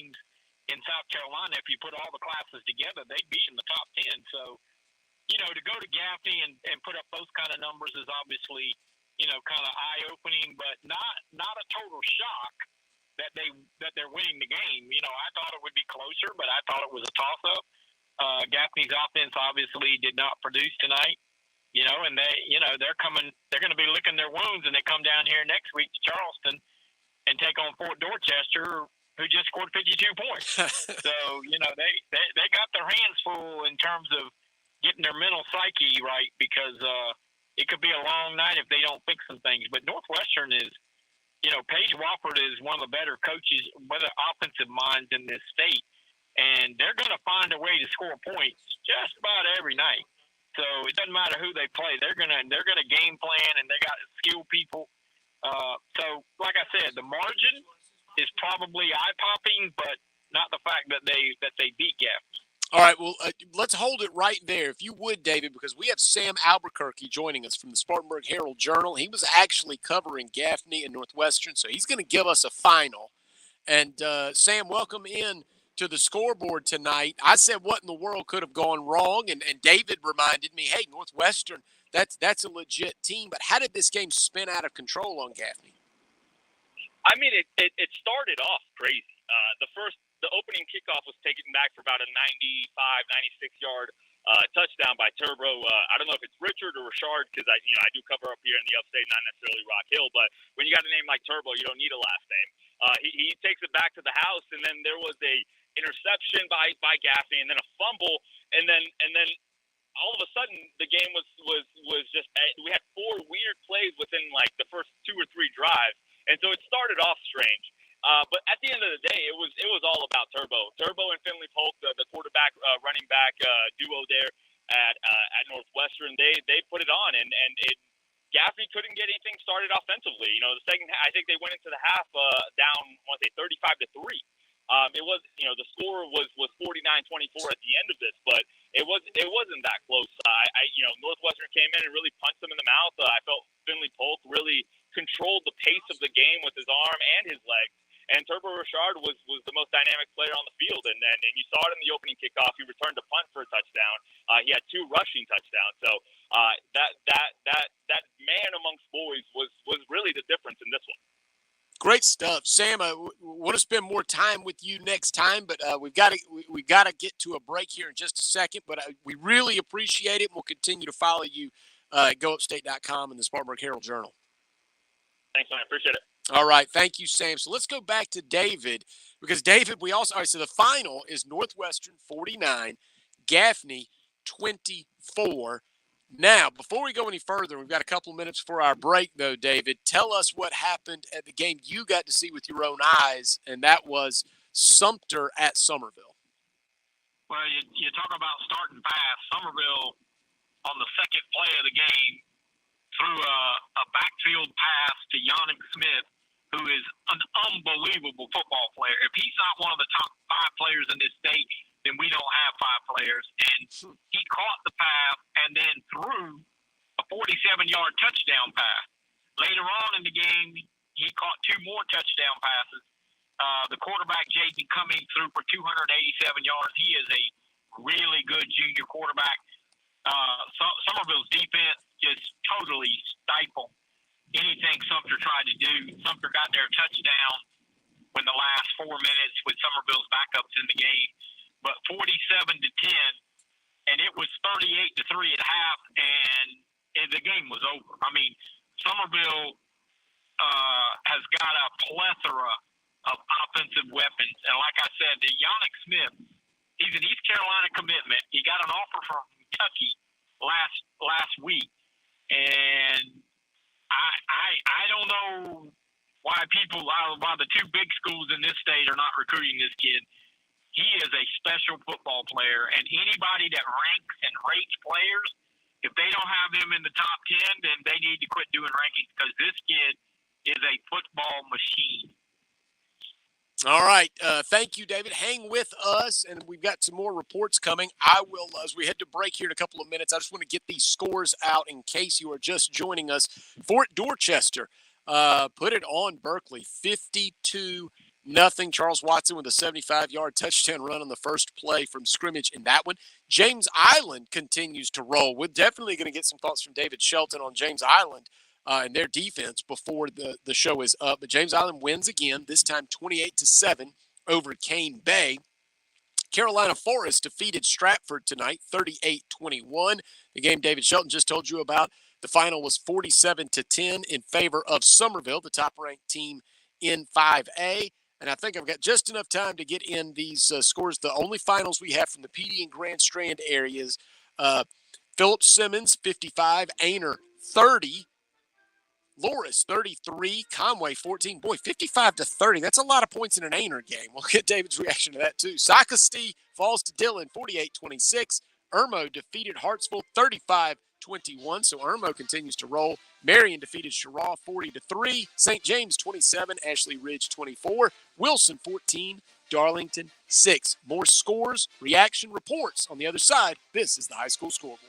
teams in South Carolina, if you put all the classes together, they'd be in the top 10. So, to go to Gaffney and put up those kind of numbers is obviously, kind of eye-opening, but not a total shock that they're winning the game. I thought it would be closer, but I thought it was a toss-up. Gaffney's offense obviously did not produce tonight, and they're going to be licking their wounds, and they come down here next week to Charleston and take on Fort Dorchester, who just scored 52 points. So, they got their hands full in terms of getting their mental psyche right, because it could be a long night if they don't fix some things. But Northwestern is, Paige Wofford is one of the better coaches, better offensive minds in this state, and they're going to find a way to score points just about every night. So it doesn't matter who they play; they're gonna game plan, and they got skilled people. So, like I said, the margin is probably eye-popping, but not the fact that they beat Gaffney. All right, well, let's hold it right there, if you would, David, because we have Sam Albuquerque joining us from the Spartanburg Herald-Journal. He was actually covering Gaffney and Northwestern, so he's going to give us a final. And, Sam, welcome in to the Scoreboard tonight. I said what in the world could have gone wrong, and David reminded me, hey, Northwestern, that's a legit team. But how did this game spin out of control on Gaffney? I mean, it started off crazy. The opening kickoff was taken back for about a 95, 96-yard touchdown by Turbo. I don't know if it's Richard or Richard, because I do cover up here in the upstate, not necessarily Rock Hill. But when you got a name like Turbo, you don't need a last name. He takes it back to the house, and then there was a interception by Gaffney, and then a fumble, and then all of a sudden the game was just, we had 4 weird plays within like the first 2 or 3 drives, and so it started off strange. But at the end of the day, it was all about Turbo and Finley Polk, the quarterback, running back duo there at Northwestern. They put it on, and Gaffney couldn't get anything started offensively. The second, I think they went into the half down, I want to say 35-3. It was, the score was 49-24 at the end of this, but it wasn't that close. Northwestern came in and really punched them in the mouth. I felt Finley Polk really controlled the pace of the game with his arm and his legs. And Turbo Richard was the most dynamic player on the field, and you saw it in the opening kickoff. He returned a punt for a touchdown. He had 2 rushing touchdowns. So that man amongst boys was really the difference in this one. Great stuff, Sam. I want to spend more time with you next time, but we've got to get to a break here in just a second. But we really appreciate it, and we'll continue to follow you at GoUpstate.com and the Spartanburg Herald-Journal. Thanks, man. I appreciate it. All right. Thank you, Sam. So let's go back to David, because David, so the final is Northwestern 49, Gaffney 24. Now, before we go any further, we've got a couple of minutes for our break, though, David. Tell us what happened at the game you got to see with your own eyes, and that was Sumter at Summerville. Well, you talk about starting fast. Summerville, on the second play of the game, threw a backfield pass to Yannick Smith, who is an unbelievable football player. If he's not one of the top 5 players in this state, then we don't have 5 players. And he caught the pass and then threw a 47-yard touchdown pass. Later on in the game, he caught 2 more touchdown passes. The quarterback, J.D. Cummings, threw for 287 yards. He is a really good junior quarterback. Somerville's defense just totally stifled anything Sumter tried to do. Sumter got their touchdown in the last 4 minutes with Somerville's backups in the game, but 47-10, and it was 38-3 at half, and the game was over. I mean, Somerville has got a plethora of offensive weapons, and like I said, the Yannick Smith, he's an East Carolina commitment. He got an offer from Kentucky last week, and I don't know why the 2 big schools in this state are not recruiting this kid. He is a special football player, and anybody that ranks and rates players, if they don't have him in the top 10, then they need to quit doing rankings, because this kid is a football machine. All right. Thank you, David. Hang with us, and we've got some more reports coming. I will, as we head to break here in a couple of minutes, I just want to get these scores out in case you are just joining us. Fort Dorchester put it on Berkeley 52-0. nothing. Charles Watson with a 75-yard touchdown run on the first play from scrimmage in that one. James Island continues to roll. We're definitely going to get some thoughts from David Shelton on James Island and their defense before the show is up. But James Island wins again, this time 28-7 over Cane Bay. Carolina Forest defeated Stratford tonight, 38-21. The game David Shelton just told you about. The final was 47-10 in favor of Somerville, the top-ranked team in 5A. And I think I've got just enough time to get in these scores. The only finals we have from the PD and Grand Strand areas, Philip Simmons, 55, Ainer, 30, Loris, 33, Conway, 14. Boy, 55-30. That's a lot of points in an Ainer game. We'll get David's reaction to that, too. Socastee falls to Dillon, 48-26. Irmo defeated Hartsville, 35-21. So Irmo continues to roll. Marion defeated Cheraw, 40-3. St. James, 27. Ashley Ridge, 24. Wilson, 14. Darlington, 6. More scores, reaction reports on the other side. This is the High School Scoreboard.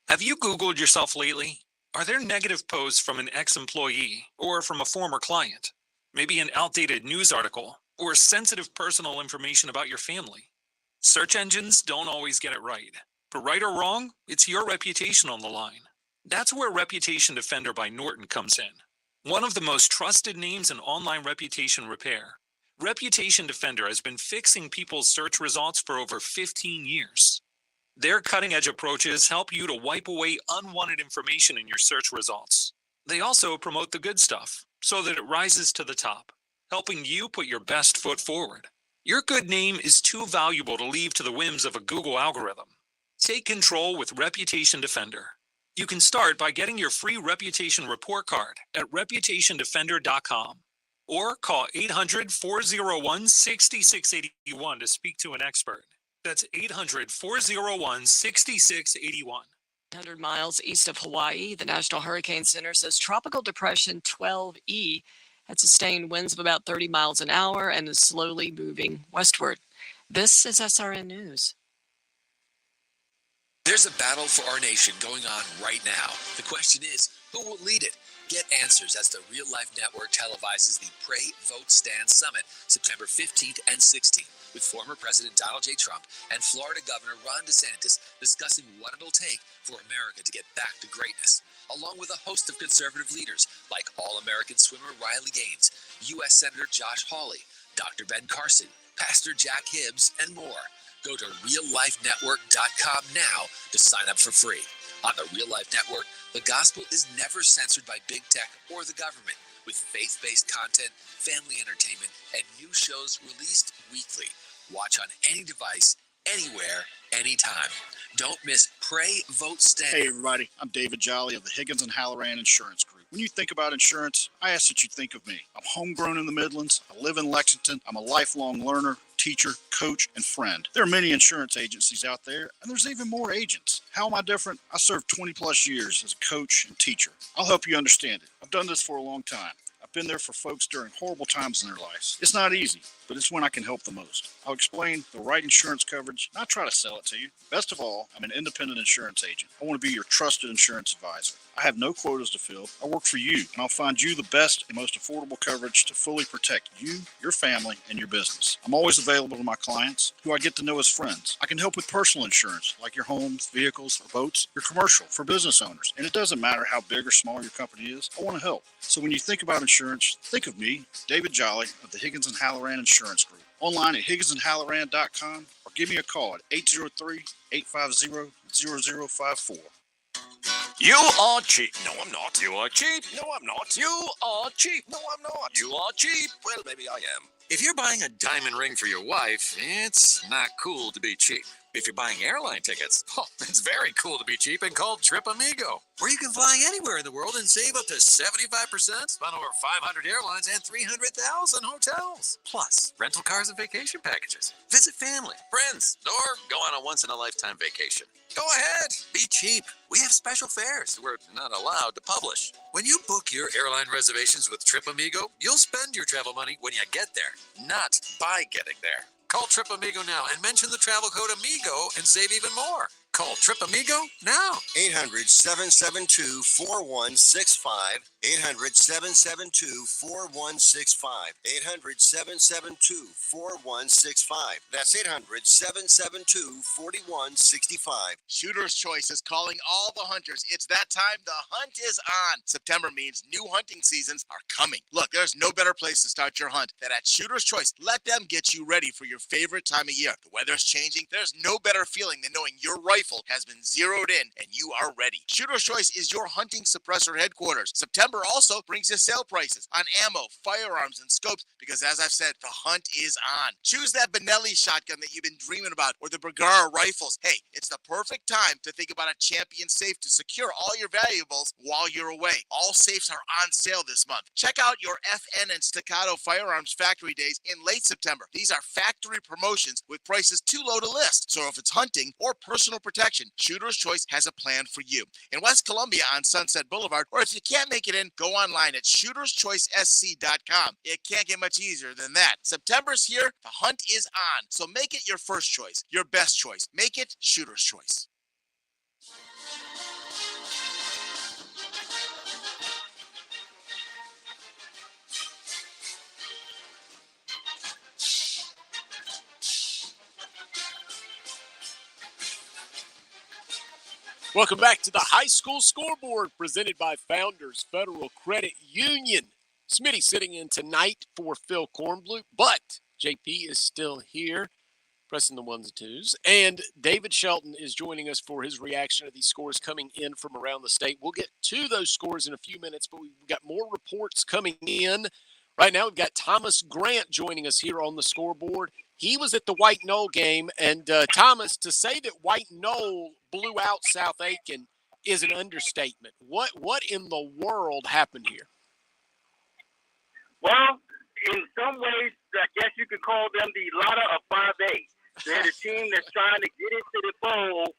Have you Googled yourself lately? Are there negative posts from an ex-employee or from a former client? Maybe an outdated news article or sensitive personal information about your family? Search engines don't always get it right. But right or wrong, it's your reputation on the line. That's where Reputation Defender by Norton comes in. One of the most trusted names in online reputation repair. Reputation Defender has been fixing people's search results for over 15 years. Their cutting-edge approaches help you to wipe away unwanted information in your search results. They also promote the good stuff so that it rises to the top, helping you put your best foot forward. Your good name is too valuable to leave to the whims of a Google algorithm. Take control with Reputation Defender. You can start by getting your free reputation report card at reputationdefender.com or call 800-401-6681 to speak to an expert. That's 800-401-6681. 100 miles east of Hawaii, the National Hurricane Center says Tropical Depression 12E had sustained winds of about 30 miles an hour and is slowly moving westward. This is SRN News. There's a battle for our nation going on right now. The question is, who will lead it? Get answers as the Real Life Network televises the Pray, Vote, Stand Summit September 15th and 16th with former President Donald J. Trump and Florida Governor Ron DeSantis discussing what it'll take for America to get back to greatness, along with a host of conservative leaders like All-American swimmer Riley Gaines, U.S. Senator Josh Hawley, Dr. Ben Carson, Pastor Jack Hibbs, and more. Go to reallifenetwork.com now to sign up for free. On the Real Life Network, the gospel is never censored by big tech or the government, with faith-based content, family entertainment, and new shows released weekly. Watch on any device, anywhere, anytime. Don't miss Pray, Vote, Stand. Hey everybody, I'm David Jolly of the Higgins and Halloran Insurance Group. When you think about insurance, I ask that you think of me. I'm homegrown in the Midlands. I live in Lexington. I'm a lifelong learner, teacher, coach, and friend. There are many insurance agencies out there, and there's even more agents. How am I different? I served 20 plus years as a coach and teacher. I'll help you understand it. I've done this for a long time. I've been there for folks during horrible times in their lives. It's not easy, but it's when I can help the most. I'll explain the right insurance coverage, not try to sell it to you. Best of all, I'm an independent insurance agent. I want to be your trusted insurance advisor. I have no quotas to fill. I work for you, and I'll find you the best and most affordable coverage to fully protect you, your family, and your business. I'm always available to my clients, who I get to know as friends. I can help with personal insurance, like your homes, vehicles, or boats, your commercial, for business owners. And it doesn't matter how big or small your company is, I want to help. So when you think about insurance, think of me, David Jolly of the Higgins and Halloran Insurance Group. Online at higginsandhalloran.com or give me a call at 803-850-0054. You are cheap. No, I'm not. You are cheap. No, I'm not. You are cheap. No, I'm not. You are cheap. Well, maybe I am. If you're buying a diamond ring for your wife, it's not cool to be cheap. If you're buying airline tickets, it's very cool to be cheap and called Trip Amigo, where you can fly anywhere in the world and save up to 75% on over 500 airlines and 300,000 hotels. Plus, rental cars and vacation packages. Visit family, friends, or go on a once-in-a-lifetime vacation. Go ahead, be cheap. We have special fares we're not allowed to publish. When you book your airline reservations with Trip Amigo, you'll spend your travel money when you get there, not by getting there. Call Trip Amigo now and mention the travel code AMIGO and save even more. Call Trip Amigo now. 800-772-4165. 800-772-4165. 800-772-4165. That's 800-772-4165. Shooter's Choice is calling all the hunters. It's that time. The hunt is on. September means new hunting seasons are coming. Look, there's no better place to start your hunt than at Shooter's Choice. Let them get you ready for your favorite time of year. The weather's changing. There's no better feeling than knowing your rifle has been zeroed in and you are ready. Shooter's Choice is your hunting suppressor headquarters. September also brings you sale prices on ammo, firearms, and scopes because, as I've said, the hunt is on. Choose that Benelli shotgun that you've been dreaming about or the Bergara rifles. Hey, it's the perfect time to think about a Champion safe to secure all your valuables while you're away. All safes are on sale this month. Check out your FN and Staccato Firearms Factory Days in late September. These are factory promotions with prices too low to list. So if it's hunting or personal protection, Shooter's Choice has a plan for you. In West Columbia on Sunset Boulevard, or if you can't make it in, go online at shooterschoicesc.com. It can't get much easier than that. September's here, the hunt is on. So make it your first choice, your best choice. Make it Shooter's Choice. Welcome back to the High School Scoreboard presented by Founders Federal Credit Union. Smitty sitting in tonight for Phil Kornbluth, but JP is still here pressing the ones and twos. And David Shelton is joining us for his reaction to these scores coming in from around the state. We'll get to those scores in a few minutes, but we've got more reports coming in. Right now, we've got Thomas Grant joining us here on the scoreboard. He was at the White Knoll game, and Thomas, to say that White Knoll blew out South Aiken is an understatement. What in the world happened here? Well, in some ways, I guess you could call them the Lotta of 5A. They're the team that's trying to get into the bowl,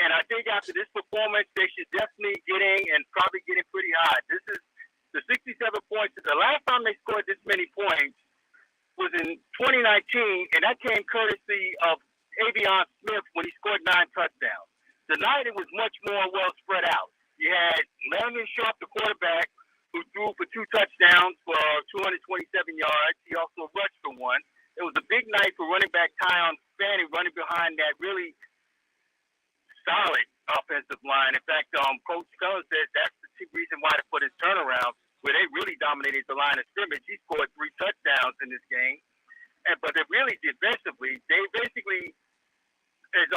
and I think after this performance, they should definitely get in and probably get in pretty high. This is the 67 points. The last time they scored this many points was in 2019, and that came courtesy of Avion Smith when he scored 9 touchdowns. Tonight, it was much more well spread out. You had Landon Sharp, the quarterback, who threw for 2 touchdowns for 227 yards. He also rushed for 1. It was a big night for running back Tyon Fanning running behind that really solid offensive line. In fact, Coach Cullen said that's the reason why they put his turnaround, where they really dominated the line of scrimmage. He scored 3 touchdowns in this game. But they really defensively, they basically, as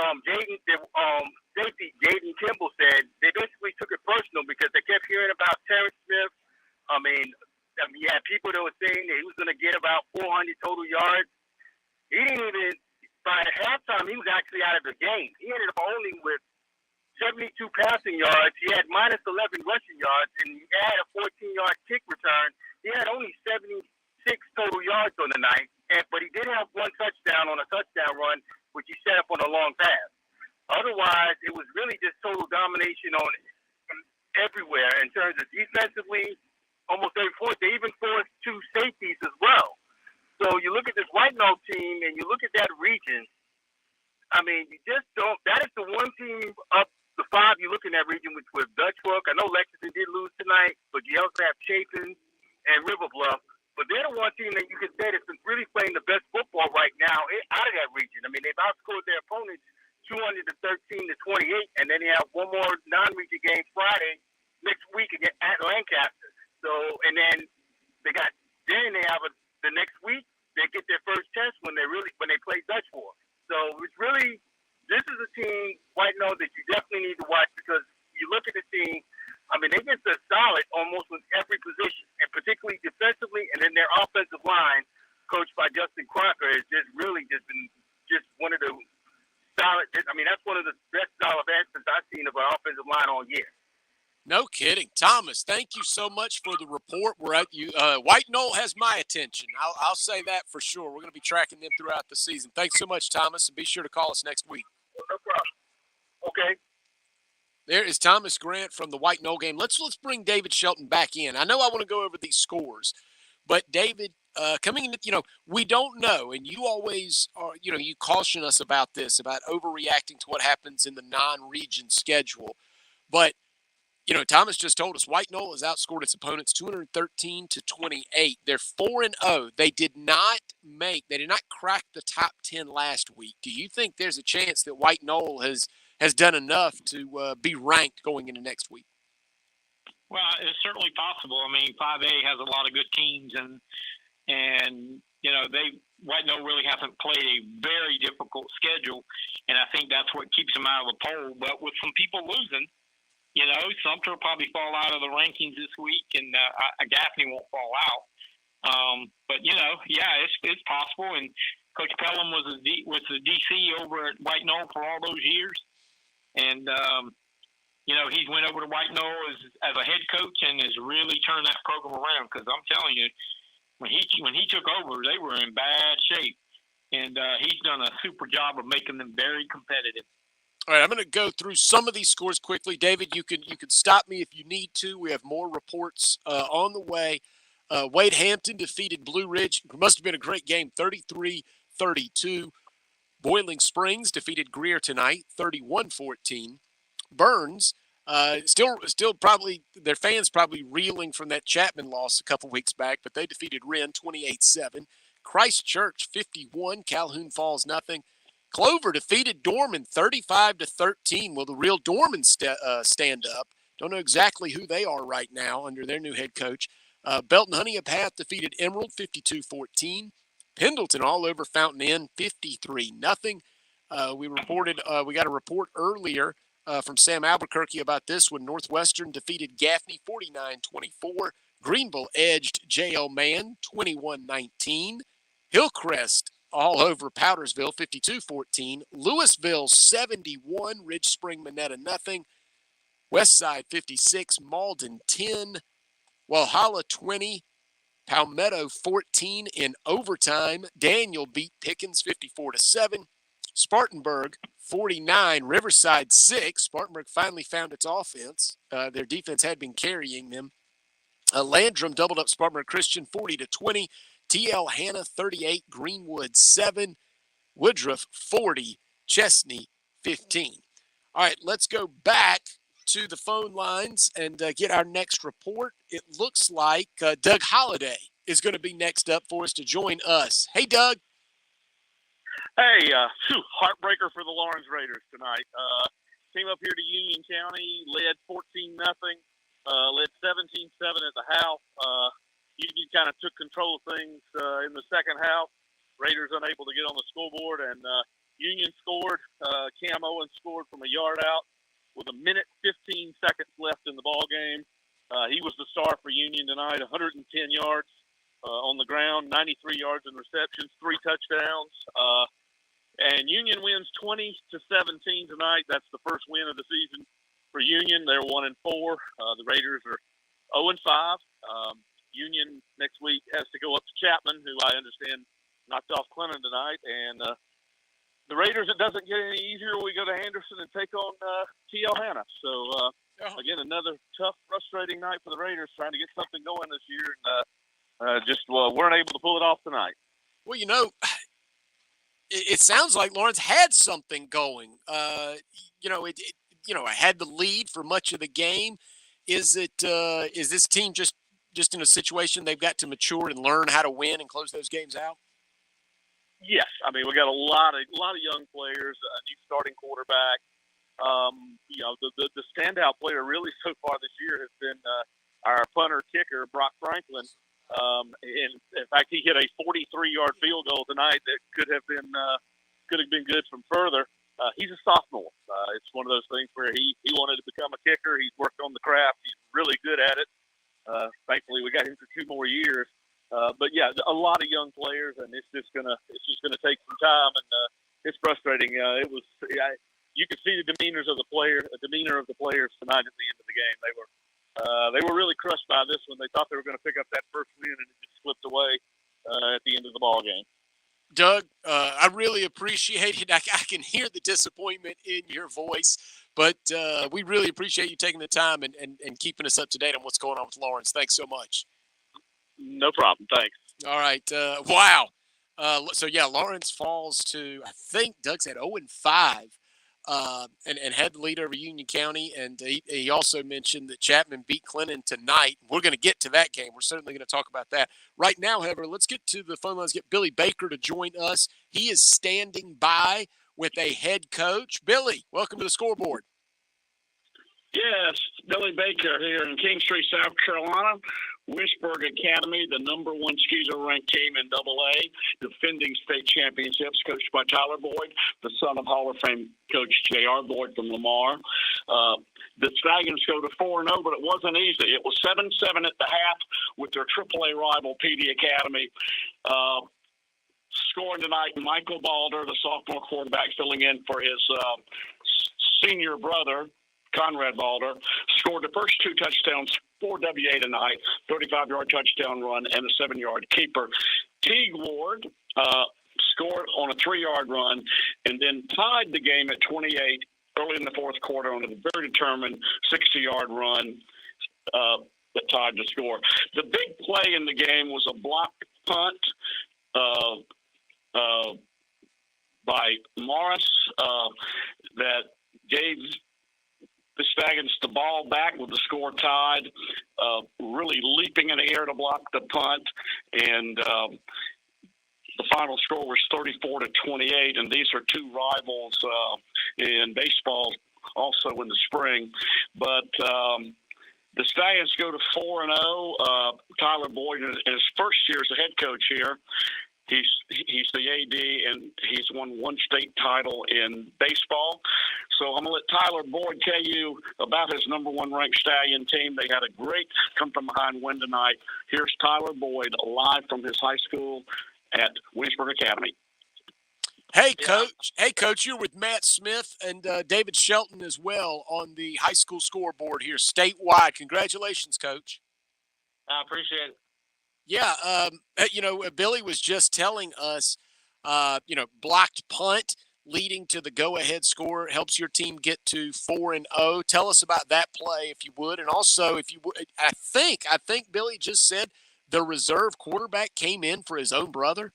safety Jaden Kimball said, they basically took it personal because they kept hearing about Terrence Smith. I mean, you had people that were saying that he was going to get about 400 total yards. He didn't even, by halftime, he was actually out of the game. He ended up only with 72 passing yards. He had minus 11 rushing yards, and he had a 14-yard kick return. He had only 76 total yards on the night, but he did have 1 touchdown on a touchdown run, which he set up on a long pass. Otherwise, it was really just total domination on everywhere in terms of defensively. Almost every fourth, they even forced 2 safeties as well. So you look at this White Knoll team and you look at that region. I mean, you just don't. That is the one team up the 5 you look in that region, which was Dutch Fork. I know Lexington did lose tonight, but you also have Chapin and River Bluff. But they're the one team that you can say that's been really playing the best football right now out of that region. I mean, they've outscored their opponents 213-28, and then they have one more non-region game Friday next week against at Lancaster. So, and then they have the next week they get their first test when they play Dutch Fork. So it's really, this is a team White Knoll that you definitely need to watch because you look at the team. I mean, they get the solid almost with every position, and particularly defensively, and then their offensive line, coached by Justin Crocker, has just really been one of the solid. I mean, that's one of the best solid advances I've seen of an offensive line all year. No kidding. Thomas, thank you so much for the report. We're at you. White Knoll has my attention. I'll say that for sure. We're going to be tracking them throughout the season. Thanks so much, Thomas, and be sure to call us next week. No problem. Okay. There is Thomas Grant from the White Knoll game. Let's bring David Shelton back in. I know I want to go over these scores, but David, coming in, we don't know, and you always are, you caution us about this, about overreacting to what happens in the non-region schedule. But You know, Thomas just told us White Knoll has outscored its opponents 213-28. They're 4-0. They did not crack the top 10 last week. Do you think there's a chance that White Knoll has done enough to be ranked going into next week? Well, it's certainly possible. I mean, 5A has a lot of good teams, and you know, White Knoll really hasn't played a very difficult schedule, and I think that's what keeps them out of the poll. But with some people losing, you know, Sumter will probably fall out of the rankings this week, and Gaffney won't fall out. But you know, yeah, it's possible. And Coach Pelham was the DC over at White Knoll for all those years, and you know, he's went over to White Knoll as a head coach and has really turned that program around. Because I'm telling you, when he took over, they were in bad shape, and he's done a super job of making them very competitive. All right, I'm going to go through some of these scores quickly. David, you can stop me if you need to. We have more reports on the way. Wade Hampton defeated Blue Ridge. It must have been a great game, 33-32. Boiling Springs defeated Greer tonight, 31-14. Burns, still probably their fans probably reeling from that Chapman loss a couple weeks back, but they defeated Wren 28-7. Christchurch 51, Calhoun Falls nothing. Clover defeated Dorman 35-13. Will the real Dorman stand up? Don't know exactly who they are right now under their new head coach. Belton Honeypath defeated Emerald 52-14. Pendleton all over Fountain Inn 53-0. We got a report earlier from Sam Albuquerque about this one. Northwestern defeated Gaffney 49-24. Greenville edged J.L. Mann 21-19. Hillcrest all over Powdersville, 52-14. Louisville, 71. Ridge Spring, Minetta, nothing. Westside, 56. Malden, 10. Walhalla, 20. Palmetto, 14 in overtime. Daniel beat Pickens, 54-7. Spartanburg, 49. Riverside, 6. Spartanburg finally found its offense. Their defense had been carrying them. Landrum doubled up Spartanburg Christian, 40-20. T.L. Hanna, 38. Greenwood, 7. Woodruff, 40. Chesney, 15. All right, let's go back to the phone lines and get our next report. It looks like Doug Holliday is going to be next up for us to join us. Hey, Doug. Hey, heartbreaker for the Lawrence Raiders tonight. Came up here to Union County, led 14-0, led 17-7 at the half. Union kind of took control of things in the second half. Raiders unable to get on the scoreboard, and Union scored. Cam Owens scored from a yard out with a minute 15 seconds left in the ball game. He was the star for Union tonight, 110 yards on the ground, 93 yards in receptions, 3 touchdowns. And Union wins 20-17 tonight. That's the first win of the season for Union. They're 1-4. The Raiders are 0-5. Union next week has to go up to Chapman, who I understand knocked off Clinton tonight. And the Raiders, it doesn't get any easier. We go to Anderson and take on T.L. Hanna. So, again, another tough, frustrating night for the Raiders trying to get something going this year. And just weren't able to pull it off tonight. Well, you know, it sounds like Lawrence had something going. It had the lead for much of the game. Is this team just in a situation they've got to mature and learn how to win and close those games out? Yes, I mean we got a lot of young players, a new starting quarterback. The standout player really so far this year has been our punter kicker Brock Franklin. In fact, he hit a 43-yard field goal tonight that could have been good from further. He's a sophomore. It's one of those things where he wanted to become a kicker. He's worked on the craft. He's really good at it. Thankfully, we got him for 2 more years. But yeah, a lot of young players, and it's just gonna take some time, and it's frustrating. You could see the demeanor of the players tonight at the end of the game. They were really crushed by this one. They thought they were going to pick up that first win, and it just slipped away at the end of the ball game. Doug, I really appreciate it. I can hear the disappointment in your voice, but we really appreciate you taking the time and keeping us up to date on what's going on with Lawrence. Thanks so much. No problem. Thanks. All right. Wow. So, yeah, Lawrence falls to, I think Doug said 0-5. and had the lead over Union County. And he also mentioned that Chapman beat Clinton tonight. We're going to get to that game. We're certainly going to talk about that. Right now, however, let's get to the phone lines, get Billy Baker to join us. He is standing by with a head coach. Billy, welcome to the Scoreboard. Yes, Billy Baker here in Kingstree, South Carolina. Winsburg Academy, the number one skeezer-ranked team in AA, defending state championships, coached by Tyler Boyd, the son of Hall of Fame coach J.R. Boyd from Lamar. The Stallions go to 4-0, but it wasn't easy. It was 7-7 at the half with their AAA rival, PD Academy. Scoring tonight, Michael Balder, the sophomore quarterback, filling in for his senior brother, Conrad Balder, scored the first two touchdowns for WA tonight, 35-yard touchdown run and a 7-yard keeper. Teague Ward scored on a 3-yard run and then tied the game at 28 early in the fourth quarter on a very determined 60-yard run that tied the score. The big play in the game was a blocked punt by Morris that gave the Stallions the ball back with the score tied, really leaping in the air to block the punt, and the final score was 34-28. And these are two rivals in baseball, also in the spring. But the Stallions go to 4-0. Tyler Boyd, in his first year as a head coach here, he's the AD, and he's won one state title in baseball. So I'm going to let Tyler Boyd tell you about his number one ranked Stallion team. They had a great come-from-behind win tonight. Here's Tyler Boyd live from his high school at Winsburg Academy. Hey, Coach. Hey, Coach, you're with Matt Smith and David Shelton as well on the high school scoreboard here statewide. Congratulations, Coach. I appreciate it. Yeah, Billy was just telling us, blocked punt leading to the go-ahead score helps your team get to 4-0. Tell us about that play, if you would, and also, if you would, I think Billy just said the reserve quarterback came in for his own brother.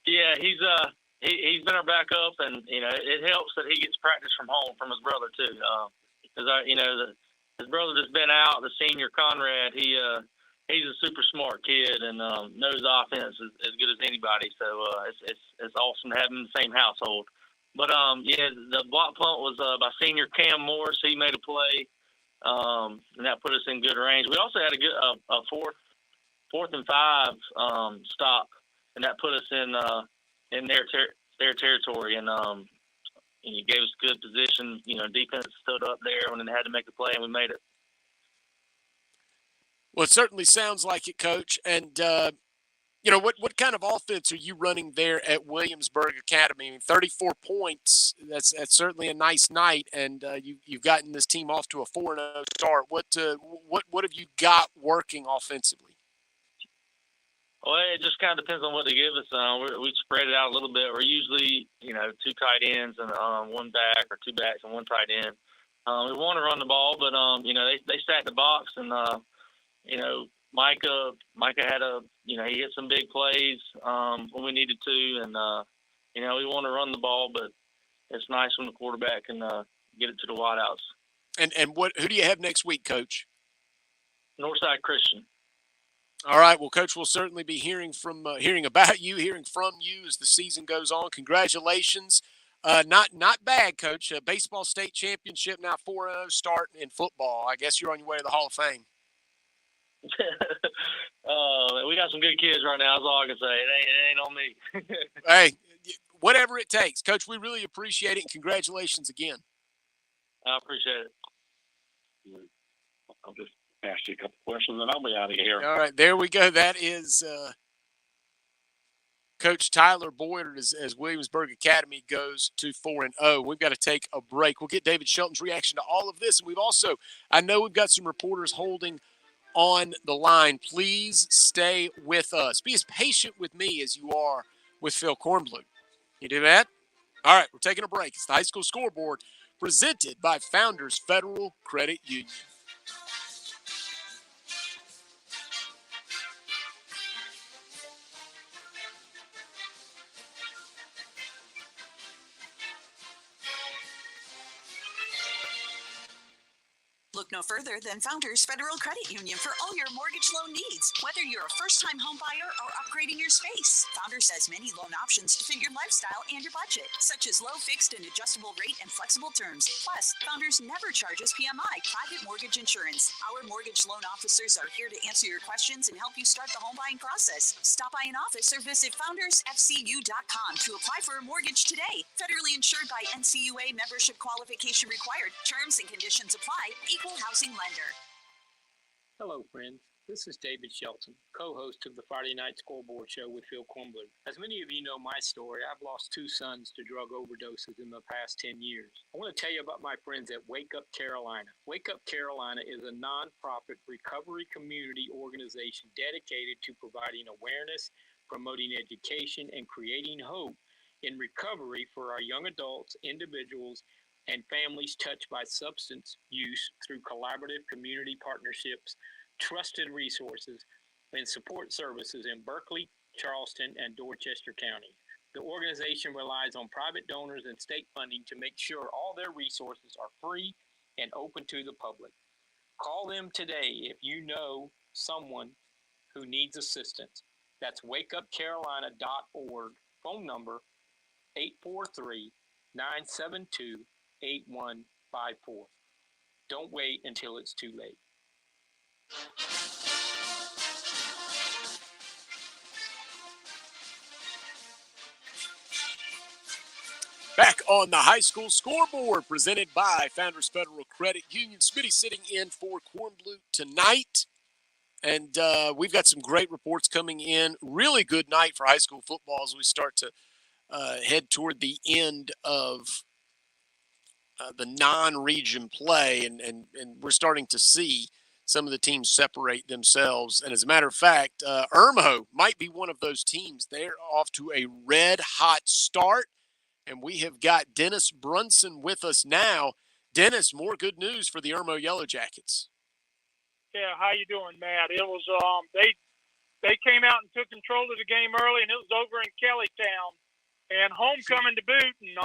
Yeah, he's been our backup, and it helps that he gets practice from home from his brother too. Because his brother that's been out, the senior Conrad, he's a super smart kid and knows offense as good as anybody. So it's awesome to have him in the same household. But the block punt was by senior Cam Morris. He made a play, and that put us in good range. We also had a fourth and 5 stop, and that put us in their territory. And it gave us good position. Defense stood up there when they had to make a play, and we made it. Well, it certainly sounds like it, Coach. And, what kind of offense are you running there at Williamsburg Academy? I mean, 34 points, that's certainly a nice night, and you've gotten this team off to a 4-0 start. What have you got working offensively? Well, it just kind of depends on what they give us. We spread it out a little bit. We're usually, 2 tight ends and 1 back, or 2 backs and 1 tight end. We want to run the ball, but, they stacked the box, and Micah had he hit some big plays when we needed to, and we want to run the ball, but it's nice when the quarterback can get it to the wideouts. And who do you have next week, Coach? Northside Christian. All right. Well, Coach, we'll certainly be hearing about you, hearing from you as the season goes on. Congratulations. Not bad, Coach. Baseball state championship, now 4-0 start in football. I guess you're on your way to the Hall of Fame. We got some good kids right now. That's all I can say. It ain't on me. Hey, whatever it takes, Coach. We really appreciate it, and congratulations again. I appreciate it. I'll just ask you a couple questions, and I'll be out of here. All right, there we go. That is Coach Tyler Boyd as Williamsburg Academy goes to 4-0. We've got to take a break. We'll get David Shelton's reaction to all of this, and I know we've got some reporters holding on the line. Please stay with us. Be as patient with me as you are with Phil Kornblum. You do that? All right, we're taking a break. It's the High School Scoreboard presented by Founders Federal Credit Union. Look no further than Founders Federal Credit Union for all your mortgage loan needs. Whether you're a first-time home buyer or upgrading your space, Founders has many loan options to fit your lifestyle and your budget, such as low fixed and adjustable rate and flexible terms. Plus, Founders never charges PMI, private mortgage insurance. Our mortgage loan officers are here to answer your questions and help you start the home buying process. Stop by an office or visit foundersfcu.com to apply for a mortgage today. Federally insured by NCUA, membership qualification required. Terms and conditions apply. Equal housing lender. Hello, friends. This is David Shelton, co-host of the Friday Night Scoreboard show with Phil Kornblum. As many of you know my story, I've lost 2 sons to drug overdoses in the past 10 years. I want to tell you about my friends at Wake Up Carolina. Wake Up Carolina is a nonprofit recovery community organization dedicated to providing awareness, promoting education, and creating hope in recovery for our young adults, individuals, and families touched by substance use through collaborative community partnerships, trusted resources, and support services in Berkeley, Charleston, and Dorchester counties. The organization relies on private donors and state funding to make sure all their resources are free and open to the public. Call them today if you know someone who needs assistance. That's wakeupcarolina.org. Phone number 843-972-8154. Don't wait until it's too late. Back on the high school scoreboard, presented by Founders Federal Credit Union. Smitty sitting in for Kornblum tonight. And we've got some great reports coming in. Really good night for high school football as we start to head toward the end of the non-region play. And we're starting to see some of the teams separate themselves. And as a matter of fact, Irmo might be one of those teams. They're off to a red-hot start. And we have got Dennis Brunson with us now. Dennis, more good news for the Irmo Yellow Jackets. Yeah, how you doing, Matt? It was they came out and took control of the game early, and it was over in Kellytown, and homecoming to boot, and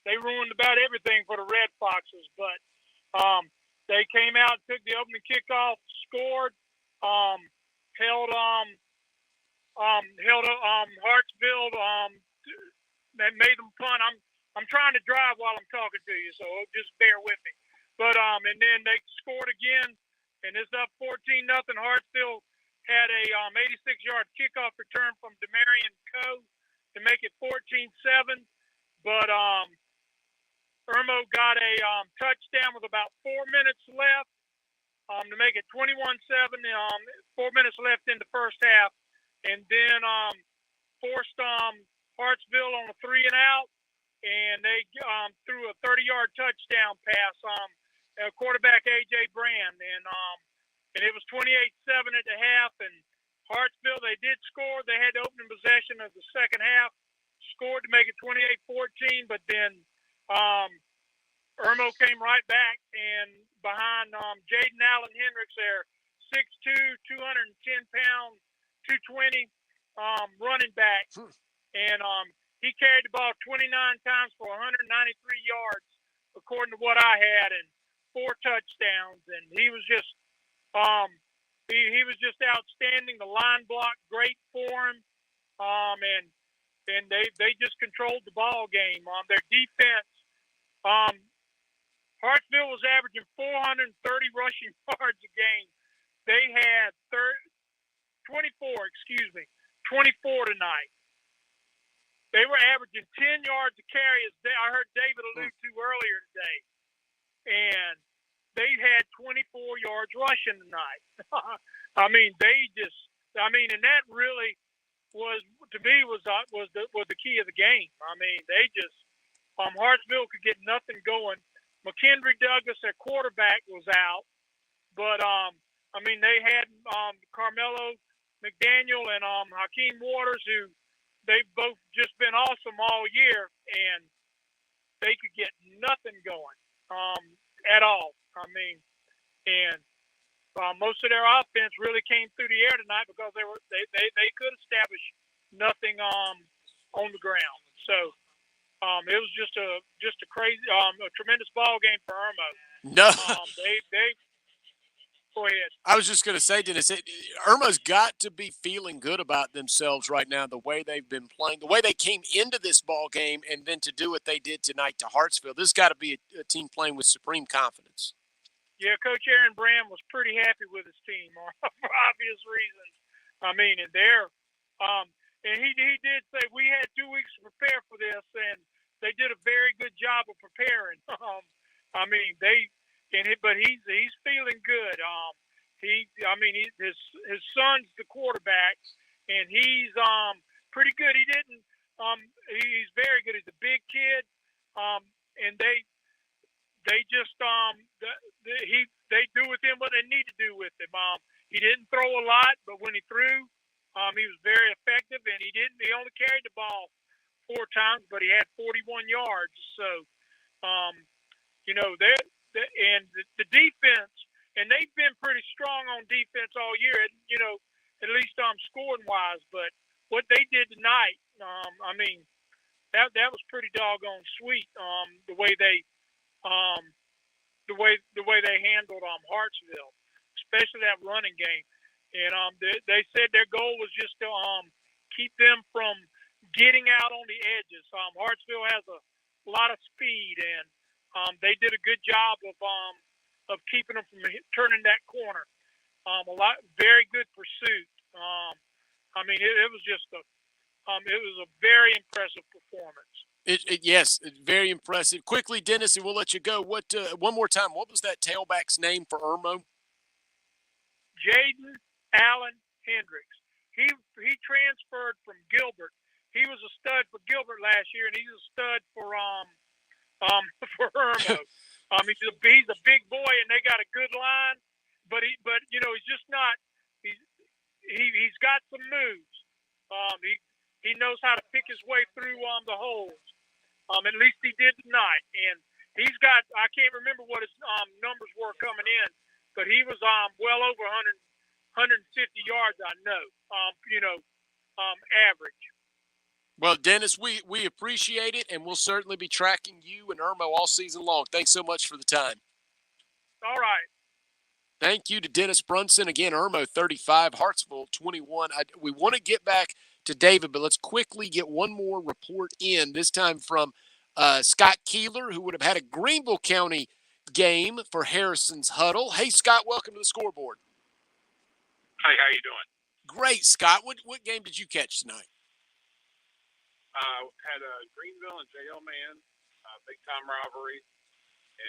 they ruined about everything for the Red Foxes. But they came out, took the opening kickoff, scored, held Hartsville. That made them punt. I'm trying to drive while I'm talking to you, so just bear with me. But and then they scored again, and it's up 14-0. Hartsville had a 86-yard kickoff return from Demarion Coe to make it 14-7. But Irmo got a touchdown with about 4 minutes left to make it 21-7. 4 minutes left in the first half, and then forced Hartsville on a 3-and-out, and they threw a 30-yard touchdown pass. Quarterback A.J. Brand, and it was 28-7 at the half. And Hartsville, they did score. They had the opening possession of the second half, scored to make it 28-14. But then Irmo came right back, and behind Jaden Allen Hendricks, their 6'2", 210-pound, 220 running back. And he carried the ball 29 times for 193 yards, according to what I had, and 4 touchdowns. And he was just he was just outstanding. The line block great for him, and they just controlled the ball game. Their defense, Hartsville was averaging 430 rushing yards a game. They had 24 tonight. They were averaging 10 yards a carry, as I heard David allude to earlier today. And they had 24 yards rushing tonight. And that really was, to me, was the key of the game. Hartsville could get nothing going. McKendry Douglas, their quarterback, was out. But, they had Carmelo McDaniel and Hakeem Waters, who they've both just been awesome all year, and they could get nothing going at all. Most of their offense really came through the air tonight because they could establish nothing on the ground. So it was just a crazy, a tremendous ball game for Irmo. No, Go ahead. I was just going to say, Dennis, Irma's got to be feeling good about themselves right now, the way they've been playing, the way they came into this ball game, and then to do what they did tonight to Hartsville. This has got to be a team playing with supreme confidence. Yeah, Coach Aaron Brand was pretty happy with his team for obvious reasons. I mean, and and he did say we had 2 weeks to prepare for this, and they did a very good job of preparing. I mean, but he's feeling good. His son's the quarterback, and he's pretty good. He's very good. He's a big kid, and they just they do with him what they need to do with him. He didn't throw a lot, but when he threw, he was very effective, and he only carried the ball 4 times, but he had 41 yards. So, the defense, and they've been pretty strong on defense all year, at least scoring wise. But what they did tonight, that was pretty doggone sweet. The way they handled Hartsville, especially that running game. And they said their goal was just to keep them from getting out on the edges. Hartsville has a lot of speed, and they did a good job of keeping them from turning that corner. Very good pursuit. It was just it was a very impressive performance. Yes, very impressive. Quickly, Dennis, and we'll let you go. One more time, what was that tailback's name for Irmo? Jaden Allen Hendricks. He transferred from Gilbert. He was a stud for Gilbert last year, and he's a stud for Irmo. He's a big boy, and they got a good line, but he's just not. He's got some moves. He knows how to pick his way through the holes. At least he did tonight, and he's got. I can't remember what his numbers were coming in, but he was well over 150 yards. I know. Average. Well, Dennis, we appreciate it, and we'll certainly be tracking you and Irmo all season long. Thanks so much for the time. All right. Thank you to Dennis Brunson. Again, Irmo 35, Hartsville 21. We want to get back to David, but let's quickly get one more report in, this time from Scott Keeler, who would have had a Greenville County game for Harrison's Huddle. Hey, Scott, welcome to the Scoreboard. Hi, how you doing? Great, Scott. What game did you catch tonight? Had a Greenville and J.L. Man, big-time rivalry,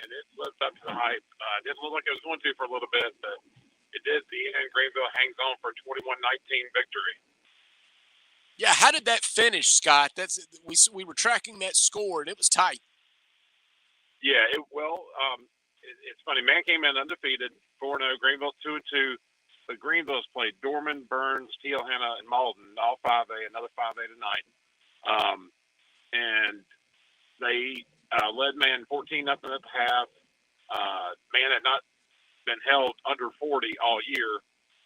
and it lived up to the hype. Didn't look like it was going to for a little bit, but it did. The end, Greenville hangs on for a 21-19 victory. Yeah, how did that finish, Scott? We were tracking that score, and it was tight. Yeah, it's funny. Man came in undefeated, 4-0. Greenville 2-2. But Greenville's played Dorman, Burns, Teal-Hanna, and Malden, all 5A, another 5A tonight. And they led Man 14-0 at the half. Man had not been held under 40 all year.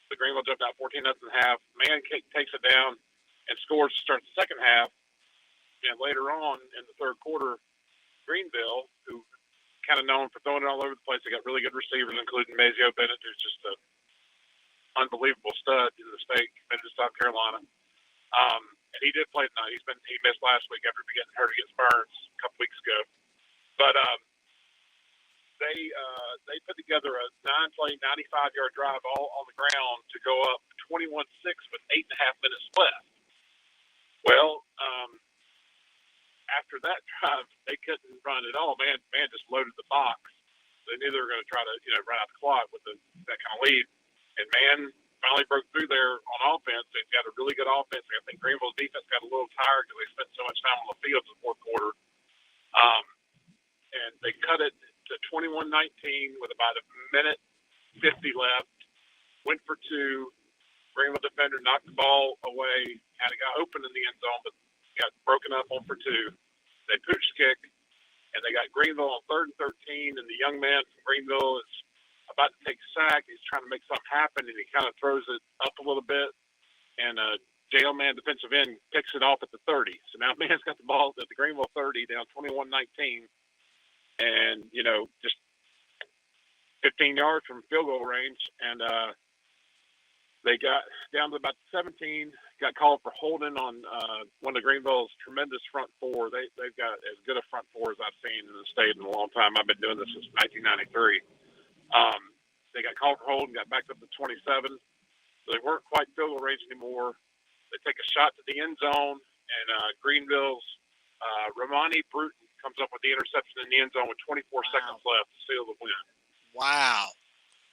The Greenville jumped out 14-0 at the half. Man takes it down and scores to start the second half. And later on in the third quarter, Greenville, who kind of known for throwing it all over the place, they got really good receivers, including Mazio Bennett, who's just an unbelievable stud in the state, committed to South Carolina. And he did play tonight. He missed last week after getting hurt against Burns a couple weeks ago. But they put together a 9-play, 95-yard drive all on the ground to go up 21-6 with 8.5 minutes left. Well, after that drive, they couldn't run at all. Man just loaded the box. They knew they were going to try to run out the clock with that kind of lead. And Man finally broke through there on offense. They've got a really good offense. I think Greenville's defense got a little tired because they spent so much time on the field in the fourth quarter. And they cut it to 21-19 with about a minute 50 left. Went for 2. Greenville defender knocked the ball away. Had it got open in the end zone, but got broken up on for 2. They pooch kick, and they got Greenville on 3rd and 13. And the young man from Greenville is about to take a sack. He's trying to make something happen, and he kind of throws it up a little bit. And J.L. Man, defensive end, picks it off at the 30. So now Man's got the ball at the Greenville 30, down 21-19. And, just 15 yards from field goal range, and they got down to about 17. Got called for holding on one of Greenville's tremendous front four. They've got as good a front four as I've seen in the state in a long time. I've been doing this since 1993. They got called for holding, got backed up to 27. So they weren't quite field goal range anymore. They take a shot to the end zone, and Greenville's Romani Bruton comes up with the interception in the end zone with 24 seconds left to seal the win. Wow.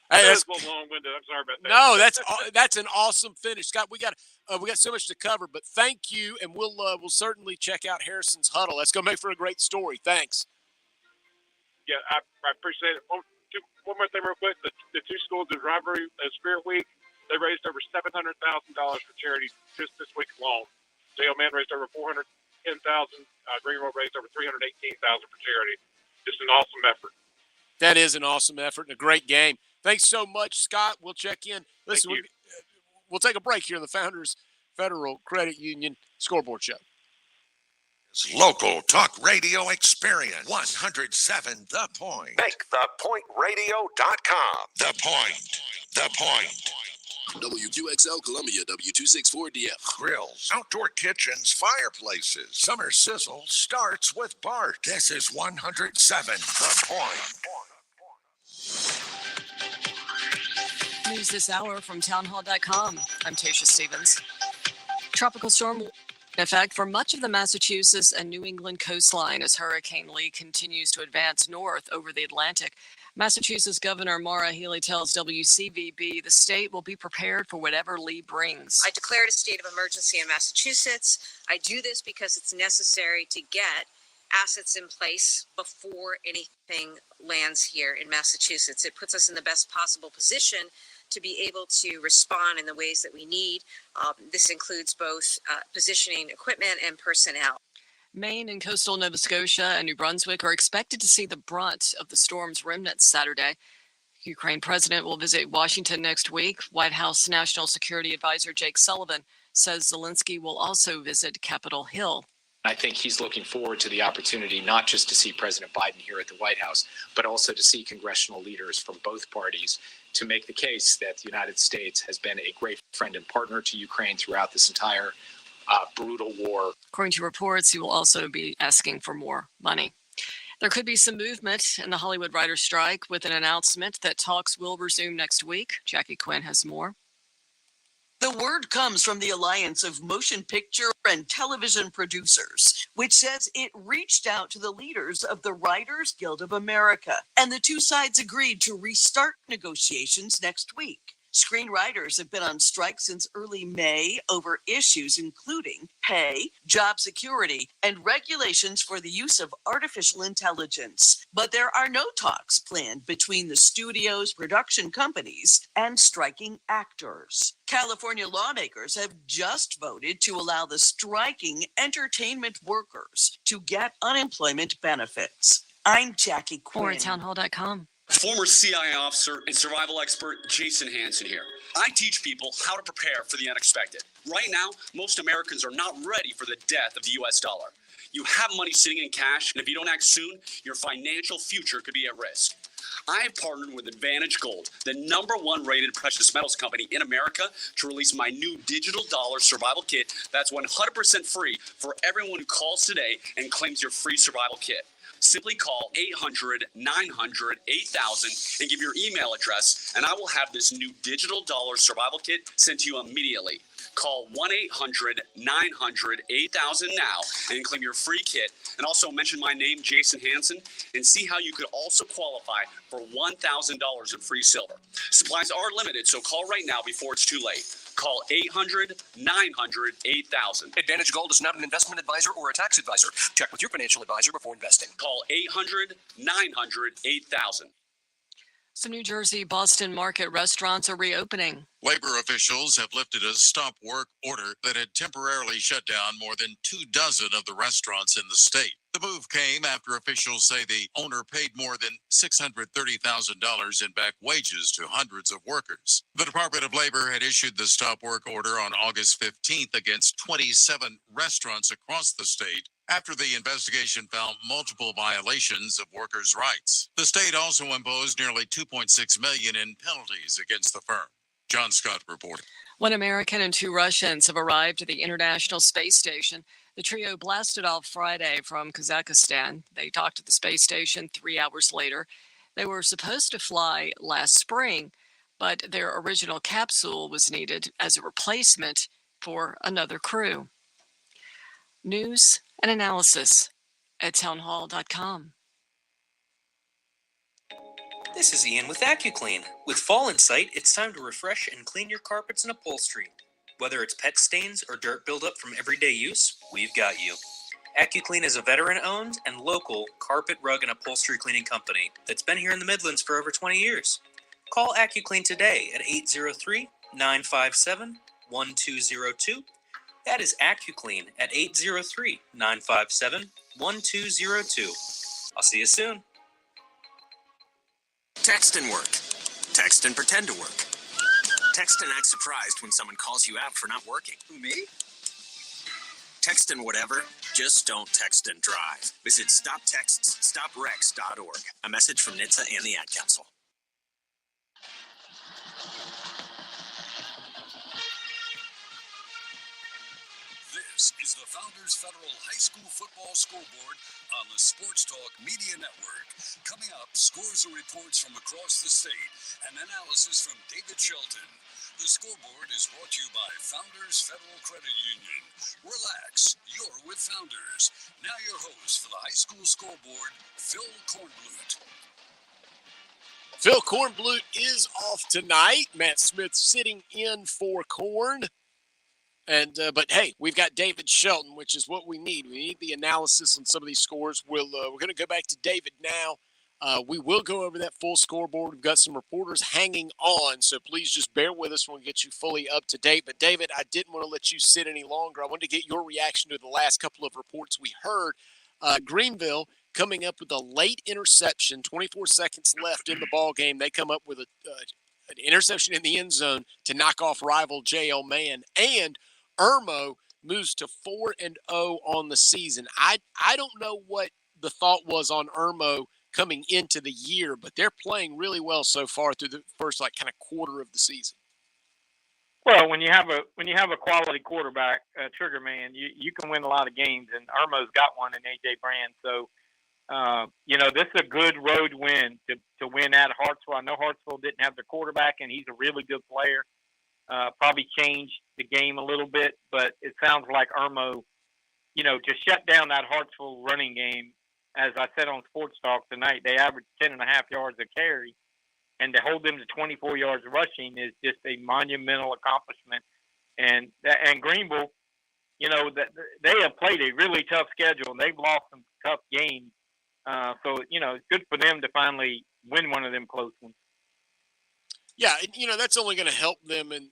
Hey, that's a little long-winded. I'm sorry about that. No, that's an awesome finish, Scott. We got so much to cover, but thank you, and we'll certainly check out Harrison's huddle. That's going to make for a great story. Thanks. Yeah, I appreciate it. One more thing, real quick. The two schools in rivalry Spirit Week, they raised over $700,000 for charity just this week alone. Dale Man raised over $410,000. Greenville raised over $318,000 for charity. Just an awesome effort. That is an awesome effort and a great game. Thanks so much, Scott. We'll check in. Listen, we'll take a break here in the Founders Federal Credit Union Scoreboard Show. Local talk radio experience. 107 The Point. Make thepointradio.com. The Point. The Point. WQXL Columbia, W264DF. Grills, outdoor kitchens, fireplaces. Summer sizzle starts with Bart. This is 107 The Point. News this hour from townhall.com. I'm Tasha Stevens. Tropical storm in effect for much of the Massachusetts and New England coastline as Hurricane Lee continues to advance north over the Atlantic. Massachusetts Governor Maura Healey tells WCVB the state will be prepared for whatever Lee brings. I declared a state of emergency in Massachusetts. I do this because it's necessary to get assets in place before anything lands here in Massachusetts. It puts us in the best possible position to be able to respond in the ways that we need. This includes both positioning equipment and personnel. Maine and coastal Nova Scotia and New Brunswick are expected to see the brunt of the storm's remnants Saturday. Ukraine president will visit Washington next week. White House National Security Advisor Jake Sullivan says Zelensky will also visit Capitol Hill. I think he's looking forward to the opportunity not just to see President Biden here at the White House, but also to see congressional leaders from both parties to make the case that the United States has been a great friend and partner to Ukraine throughout this entire brutal war. According to reports, he will also be asking for more money. There could be some movement in the Hollywood writers' strike with an announcement that talks will resume next week. Jackie Quinn has more. The word comes from the Alliance of Motion Picture and Television Producers, which says it reached out to the leaders of the Writers Guild of America, and the two sides agreed to restart negotiations next week. Screenwriters have been on strike since early May over issues including pay, job security, and regulations for the use of artificial intelligence. But there are no talks planned between the studio's production companies and striking actors. California lawmakers have just voted to allow the striking entertainment workers to get unemployment benefits. I'm Jackie Quinn. Or at townhall.com. Former CIA officer and survival expert Jason Hansen here. I teach people how to prepare for the unexpected. Right now, most Americans are not ready for the death of the U.S. dollar. You have money sitting in cash, and if you don't act soon, your financial future could be at risk. I have partnered with Advantage Gold, the #1 rated precious metals company in America, to release my new digital dollar survival kit that's 100% free for everyone who calls today and claims your free survival kit. Simply call 800-900-8000 and give your email address, and I will have this new digital dollar survival kit sent to you immediately. Call 1-800-900-8000 now and claim your free kit, and also mention my name, Jason Hansen, and see how you could also qualify for $1,000 in free silver. Supplies are limited, so call right now before it's too late. Call 800-900-8000. Advantage Gold is not an investment advisor or a tax advisor. Check with your financial advisor before investing. Call 800-900-8000. Some New Jersey Boston Market restaurants are reopening. Labor officials have lifted a stop work order that had temporarily shut down more than 24 of the restaurants in the state. The move came after officials say the owner paid more than $630,000 in back wages to hundreds of workers. The Department of Labor had issued the stop work order on August 15th against 27 restaurants across the state after the investigation found multiple violations of workers' rights. The state also imposed nearly $2.6 million in penalties against the firm. John Scott reporting. One American and 2 Russians have arrived at the International Space Station. The trio blasted off Friday from Kazakhstan. They docked at the space station 3 hours later. They were supposed to fly last spring, but their original capsule was needed as a replacement for another crew. News and analysis at townhall.com. This is Ian with AccuClean. With fall in sight, it's time to refresh and clean your carpets and upholstery. Whether it's pet stains or dirt buildup from everyday use, we've got you. AccuClean is a veteran-owned and local carpet, rug, and upholstery cleaning company that's been here in the Midlands for over 20 years. Call AccuClean today at 803-957-1202. That is AccuClean at 803-957-1202. I'll see you soon. Text and work. Text and pretend to work. Text and act surprised when someone calls you out for not working. Who, me? Text and whatever, just don't text and drive. Visit StopTextsStopWrecks.org. A message from NHTSA and the Ad Council. This is the Founders Federal High School Football Scoreboard on the Sports Talk Media Network. Coming up, scores and reports from across the state and analysis from David Shelton. The Scoreboard is brought to you by Founders Federal Credit Union. Relax, you're with Founders. Now your host for the High School Scoreboard, Phil Kornblut. Phil Kornblut is off tonight. Matt Smith sitting in for Korn. But hey, we've got David Shelton, which is what we need. We need the analysis on some of these scores. We're going to go back to David now. We will go over that full scoreboard. We've got some reporters hanging on, so please just bear with us when we get you fully up to date. But David, I didn't want to let you sit any longer. I wanted to get your reaction to the last couple of reports we heard. Greenville coming up with a late interception, 24 seconds left in the ball game. They come up with an interception in the end zone to knock off rival J.L. Mann, and Irmo moves to 4-0 on the season. I don't know what the thought was on Irmo coming into the year, but they're playing really well so far through the first kind of quarter of the season. Well, when you have a quality quarterback, trigger man, you can win a lot of games, and Irmo's got one in AJ Brand. So, this is a good road win to win at Hartsville. I know Hartsville didn't have their quarterback, and he's a really good player. Probably changed the game a little bit, but it sounds like Irmo, to shut down that Hartsville running game, as I said on Sports Talk tonight, they averaged 10.5 yards a carry, and to hold them to 24 yards rushing is just a monumental accomplishment. And Greenville, they have played a really tough schedule, and they've lost some tough games. So it's good for them to finally win one of them close ones. Yeah, that's only going to help them. And,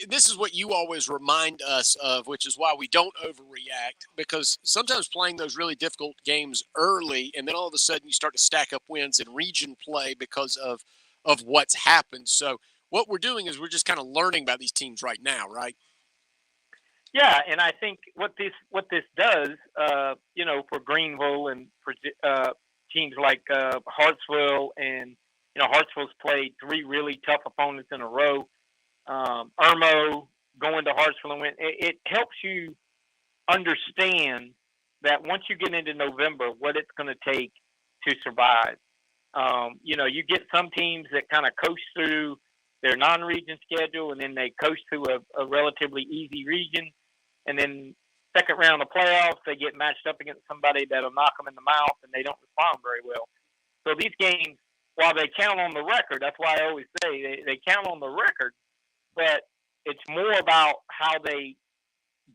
this is what you always remind us of, which is why we don't overreact, because sometimes playing those really difficult games early, and then all of a sudden you start to stack up wins in region play because of what's happened. So what we're doing is we're just kind of learning about these teams right now, right? Yeah, and I think what this does, for Greenville and for teams like Hartsville, and Hartsville's played 3 really tough opponents in a row. Irmo going to Hartsville and win. It helps you understand that once you get into November, what it's going to take to survive. You get some teams that kind of coast through their non-region schedule, and then they coast through a relatively easy region. And then second round of playoffs, they get matched up against somebody that'll knock them in the mouth, and they don't respond very well. So these games, while they count on the record, that's why I always say they count on the record, but it's more about how they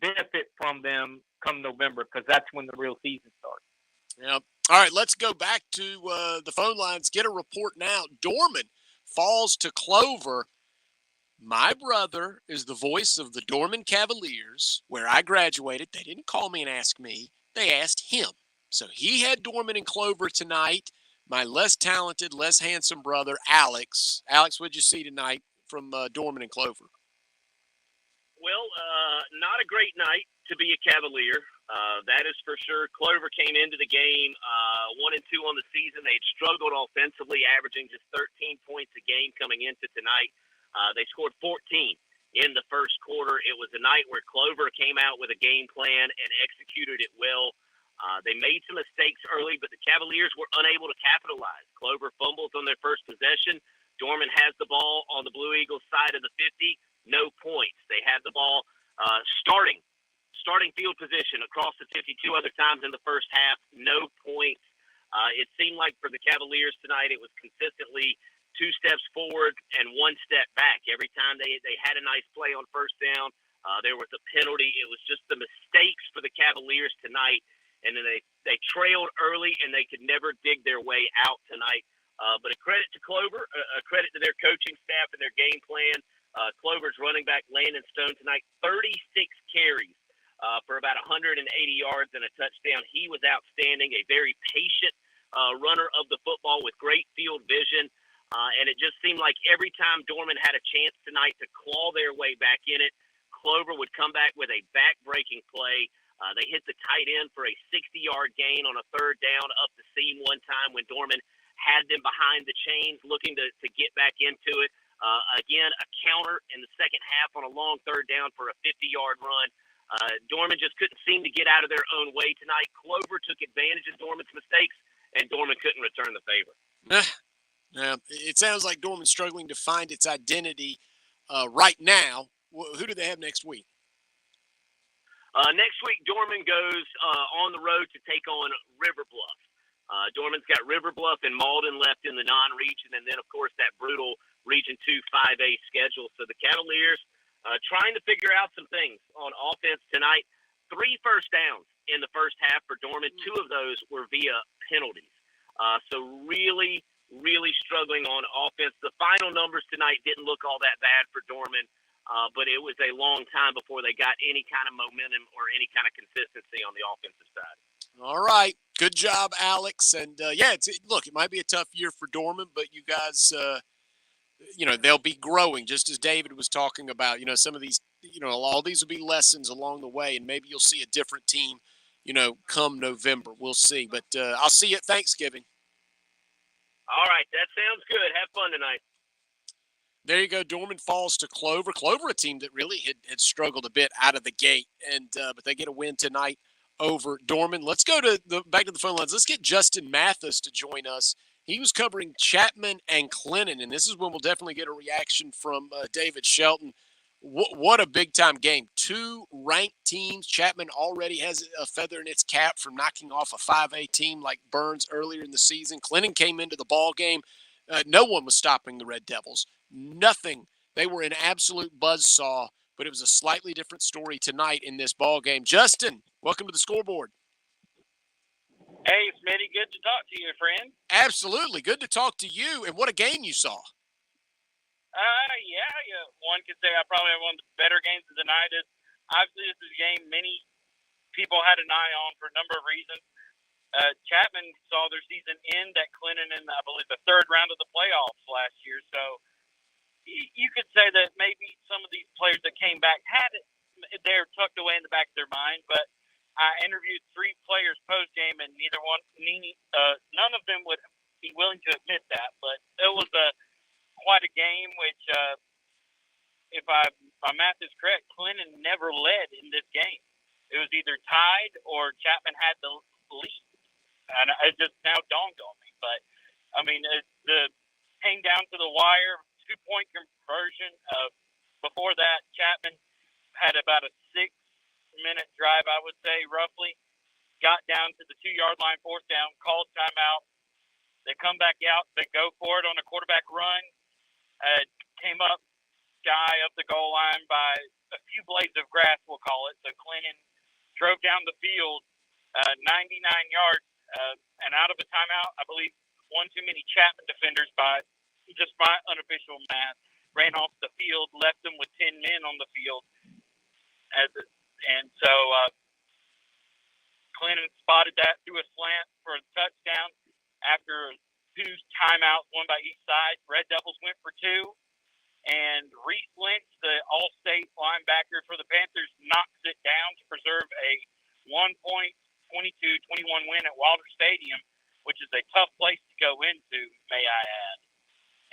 benefit from them come November, because that's when the real season starts. Yep. All right, let's go back to the phone lines. Get a report now. Dorman falls to Clover. My brother is the voice of the Dorman Cavaliers, where I graduated. They didn't call me and ask me. They asked him. So he had Dorman and Clover tonight. My less talented, less handsome brother, Alex. Alex, what'd you see tonight from Dorman and Clover? Well, not a great night to be a Cavalier. That is for sure. Clover came into the game 1-2 on the season. They had struggled offensively, averaging just 13 points a game coming into tonight. They scored 14 in the first quarter. It was a night where Clover came out with a game plan and executed it well. They made some mistakes early, but the Cavaliers were unable to capitalize. Clover fumbles on their first possession. Dorman has the ball on the Blue Eagles side of the 50. No points. They had the ball starting field position across the 52 other times in the first half. No points. It seemed like for the Cavaliers tonight, it was consistently 2 steps forward and 1 step back. Every time they had a nice play on first down, there was a penalty. It was just the mistakes for the Cavaliers tonight. And then they trailed early, and they could never dig their way out tonight. But a credit to Clover, a credit to their coaching staff and their game plan. Clover's running back, Landon Stone, tonight, 36 carries for about 180 yards and a touchdown. He was outstanding, a very patient runner of the football with great field vision. And it just seemed like every time Dorman had a chance tonight to claw their way back in it, Clover would come back with a back-breaking play. They hit the tight end for a 60-yard gain on a third down up the seam one time when Dorman had them behind the chains looking to get back into it. Again, a counter in the second half on a long third down for a 50-yard run. Dorman just couldn't seem to get out of their own way tonight. Clover took advantage of Dorman's mistakes, and Dorman couldn't return the favor. It sounds like Dorman's struggling to find its identity right now. Who do they have next week? Next week, Dorman goes on the road to take on River Bluff. Dorman's got River Bluff and Malden left in the non-region, and then, of course, that brutal Region 2 5A schedule. So the Cavaliers trying to figure out some things on offense tonight. 3 first downs in the first half for Dorman. 2 of those were via penalties. So really struggling on offense. The final numbers tonight didn't look all that bad for Dorman, but it was a long time before they got any kind of momentum or any kind of consistency on the offensive side. All right. Good job, Alex. And, look, it might be a tough year for Dorman, but you guys, they'll be growing, just as David was talking about. Some of these, all these will be lessons along the way, and maybe you'll see a different team, come November. We'll see. But I'll see you at Thanksgiving. All right. That sounds good. Have fun tonight. There you go. Dorman falls to Clover. Clover, a team that really had struggled a bit out of the gate, and but they get a win tonight over Dorman. Let's go back to the phone lines. Let's get Justin Mathis to join us. He was covering Chapman and Clinton, and this is when we'll definitely get a reaction from David Shelton. What a big-time game. 2 ranked teams. Chapman already has a feather in its cap from knocking off a 5A team like Burns earlier in the season. Clinton came into the ball game. No one was stopping the Red Devils. Nothing. They were an absolute buzzsaw, but it was a slightly different story tonight in this ball game. Justin, welcome to the Scoreboard. Hey, Smitty, good to talk to you, friend. Absolutely. Good to talk to you. And what a game you saw. Yeah, one could say I probably have one of the better games of the night. Obviously, this is a game many people had an eye on for a number of reasons. Chapman saw their season end at Clinton in, I believe, the 3rd round of the playoffs last year. So you could say that maybe some of these players that came back had it, they're tucked away in the back of their mind. But I interviewed 3 players post-game, and none of them would be willing to admit that. But it was quite a game, which, if my math is correct, Clinton never led in this game. It was either tied or Chapman had the lead. And it just now dawned on me. But, I mean, it came down to the wire, 2-point conversion. Before that, Chapman had about a 6-minute drive, I would say, roughly. Got down to the 2-yard line, 4th down, called timeout. They come back out, they go for it on a quarterback run. Came up shy of the goal line by a few blades of grass, we'll call it. So Clinton drove down the field 99 yards and out of a timeout. I believe one too many Chapman defenders by just my unofficial math. ran off the field, left them with 10 men on the field. And so Clinton spotted that, threw a slant for a touchdown. After 2 timeouts, 1 by each side, Red Devils went for 2. And Reese Lynch, the All-State linebacker for the Panthers, knocks it down to preserve a 1-point, 22-21 win at Wilder Stadium, which is a tough place to go into, may I add,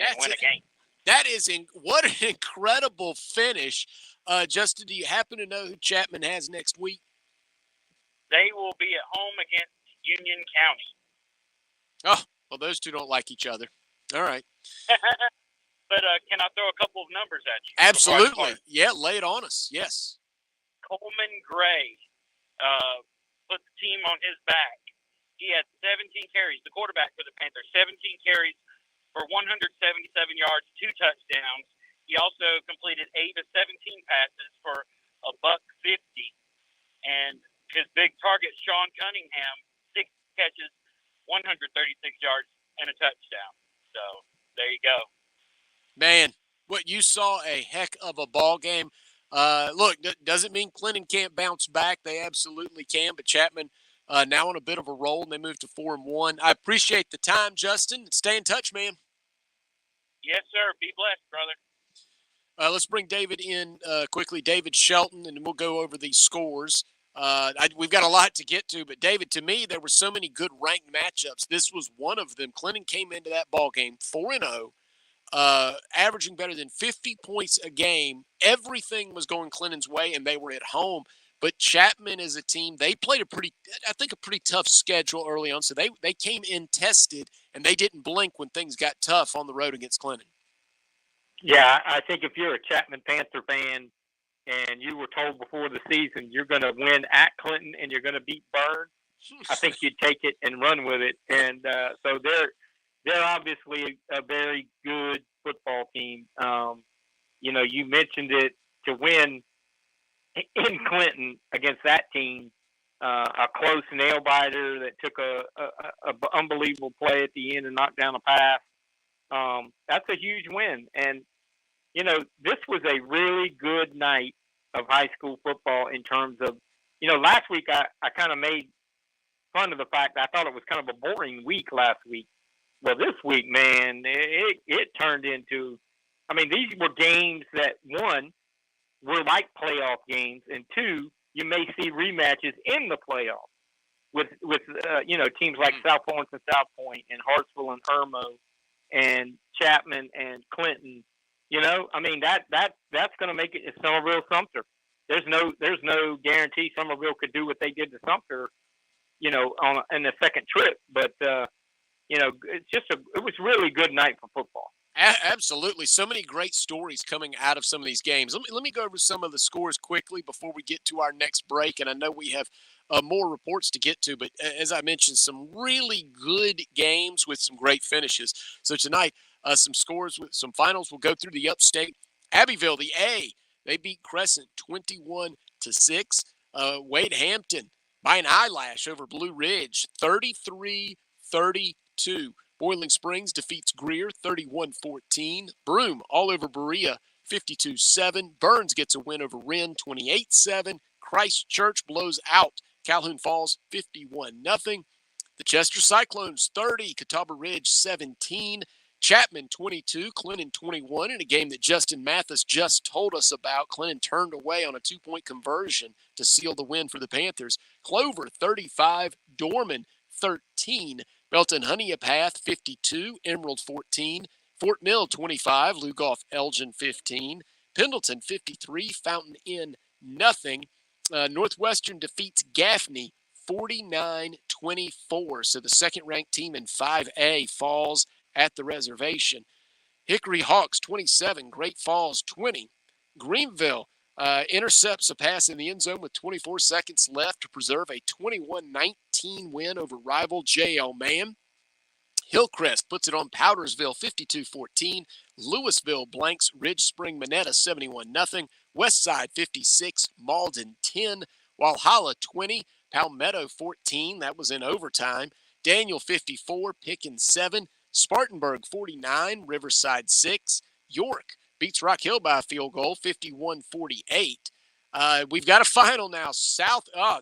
and win a game. That is what an incredible finish. Justin, do you happen to know who Chapman has next week? They will be at home against Union County. Oh, well, those two don't like each other. All right. But can I throw a couple of numbers at you? Absolutely. Yeah, lay it on us. Yes. Coleman Gray put the team on his back. He had 17 carries, the quarterback for the Panthers, 17 carries for 177 yards, 2 touchdowns. He also completed 8 of 17 passes for $150. And his big target, Sean Cunningham, 6 catches, 136 yards, and a touchdown. So there you go. Man, what you saw a heck of a ball game. Look, doesn't mean Clinton can't bounce back. They absolutely can. But Chapman now on a bit of a roll, and they move to 4-1. I appreciate the time, Justin. Stay in touch, man. Yes, sir. Be blessed, brother. Let's bring David in quickly. David Shelton, and we'll go over these scores. We've got a lot to get to, but David, to me, there were so many good ranked matchups. This was one of them. Clinton came into that ball game 4-0. Averaging better than 50 points a game. Everything was going Clinton's way, and they were at home. But Chapman is a team, they played a pretty tough schedule early on. So they came in tested, and they didn't blink when things got tough on the road against Clinton. Yeah, I think if you're a Chapman Panther fan and you were told before the season you're going to win at Clinton and you're going to beat Byrne, I think you'd take it and run with it. And so they're obviously a very good football team. You mentioned it, to win in Clinton against that team, a close nail biter that took a unbelievable play at the end and knocked down a pass. That's a huge win. And, this was a really good night of high school football in terms of, last week I kind of made fun of the fact that I thought it was kind of a boring week last week. Well, this week, man, it turned into, these were games that, one, were like playoff games, and two, you may see rematches in the playoffs with teams like South Florence and South Point and Hartsville and Irmo and Chapman and Clinton. That's going to make it Somerville Sumter. There's no guarantee Somerville could do what they did to Sumter, in the second trip, but it was really good night for football. Absolutely. So many great stories coming out of some of these games. Let me go over some of the scores quickly before we get to our next break. And I know we have more reports to get to, but as I mentioned, some really good games with some great finishes. So tonight, some scores with some finals. We'll go through the upstate. Abbeville, the A, they beat Crescent 21-6. Wade Hampton by an eyelash over Blue Ridge, 33-32. Boiling Springs defeats Greer 31-14. Broome all over Berea 52-7. Burns gets a win over Wren 28-7. Christchurch blows out Calhoun Falls 51-0. The Chester Cyclones 30. Catawba Ridge 17. Chapman 22. Clinton 21 in a game that Justin Mathis just told us about. Clinton turned away on a 2-point conversion to seal the win for the Panthers. Clover 35. Dorman 13. Belton Honeypath 52, Emerald 14, Fort Mill 25, Lugoff Elgin 15, Pendleton 53, Fountain Inn nothing. Northwestern defeats Gaffney 49-24. So the second-ranked team in 5A falls at the reservation. Hickory Hawks 27, Great Falls 20. Greenville intercepts a pass in the end zone with 24 seconds left to preserve a 21-19 win over rival J.L. Mann. Hillcrest puts it on Powdersville 52-14. Louisville blanks Ridge Spring Minetta 71-0. Westside 56, Malden 10. Walhalla 20, Palmetto 14. That was in overtime. Daniel 54, Pickens 7. Spartanburg 49, Riverside 6. York beats Rock Hill by a field goal, 51-48. We've got a final now.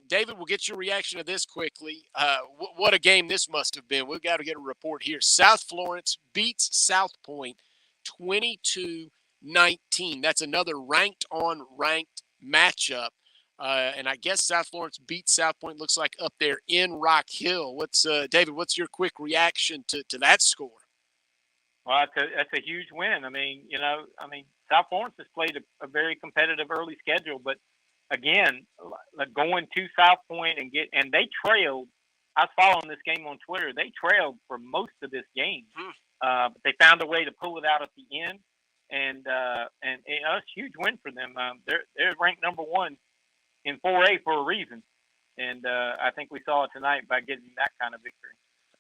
David, we'll get your reaction to this quickly. What a game this must have been. We've got to get a report here. South Florence beats South Point 22-19. That's another ranked on ranked matchup. And I guess South Florence beat South Point, looks like up there in Rock Hill. David, what's your quick reaction to that score? Well, that's a huge win. South Florence has played a very competitive early schedule, but again, going to South Point and they trailed. I was following this game on Twitter. They trailed for most of this game, but they found a way to pull it out at the end, and it's a huge win for them. They're ranked number 1 in 4A for a reason, and I think we saw it tonight by getting that kind of victory.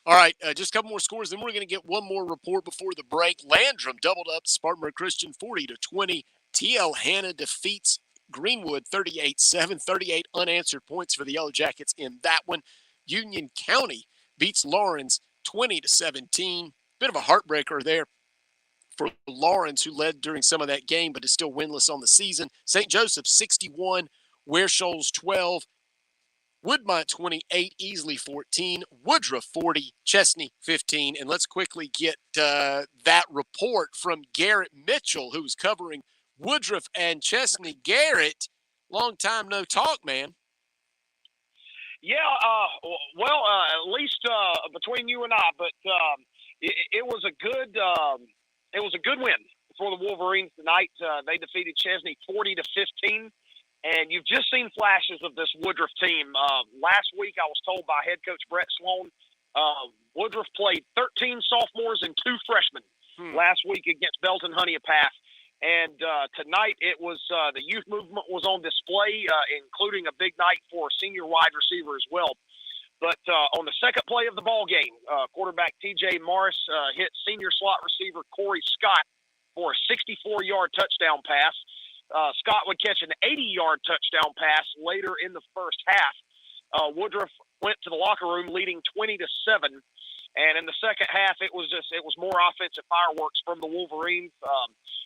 All right, just a couple more scores. Then we're going to get one more report before the break. Landrum doubled up Spartanburg Christian 40-20. TL Hanna defeats Greenwood 38-7. 38 unanswered points for the Yellow Jackets in that one. Union County beats Lawrence 20-17. Bit of a heartbreaker there for Lawrence, who led during some of that game but is still winless on the season. St. Joseph 61, Ware Shoals 12. Woodmont 28, Easley 14, Woodruff 40, Chesney 15. And let's quickly get that report from Garrett Mitchell, who's covering Woodruff and Chesney. Garrett, long time no talk, man. Yeah, at least between you and I, but it was a good win for the Wolverines tonight. They defeated Chesney 40-15. And you've just seen flashes of this Woodruff team. Last week, I was told by head coach Brett Sloan, Woodruff played 13 sophomores and 2 freshmen last week against Belton Honeypath. And tonight, it was the youth movement was on display, including a big night for senior wide receiver as well. But on the second play of the ball game, quarterback T.J. Morris hit senior slot receiver Corey Scott for a 64-yard touchdown pass. Scott would catch an 80-yard touchdown pass later in the first half. Woodruff went to the locker room leading 20-7, and in the second half, it was more offensive fireworks from the Wolverines.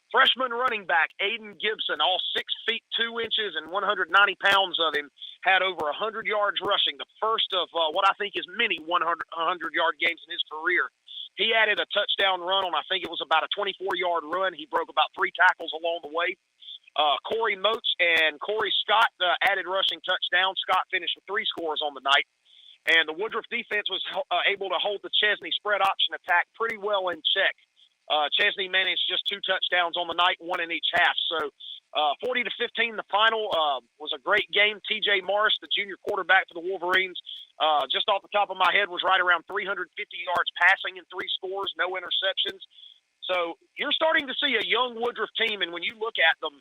Freshman running back Aiden Gibson, all 6 feet 2 inches and 190 pounds of him, had over 100 yards rushing, the first of what I think is many 100-yard games in his career. He added a touchdown run on, I think it was about a 24-yard run. He broke about 3 tackles along the way. Corey Moats and Corey Scott added rushing touchdowns. Scott finished with 3 scores on the night. And the Woodruff defense was able to hold the Chesney spread option attack pretty well in check. Chesney managed just 2 touchdowns on the night, 1 in each half. So 40-15, the final was a great game. T.J. Morris, the junior quarterback for the Wolverines, just off the top of my head, was right around 350 yards passing and 3 scores, no interceptions. So you're starting to see a young Woodruff team, and when you look at them,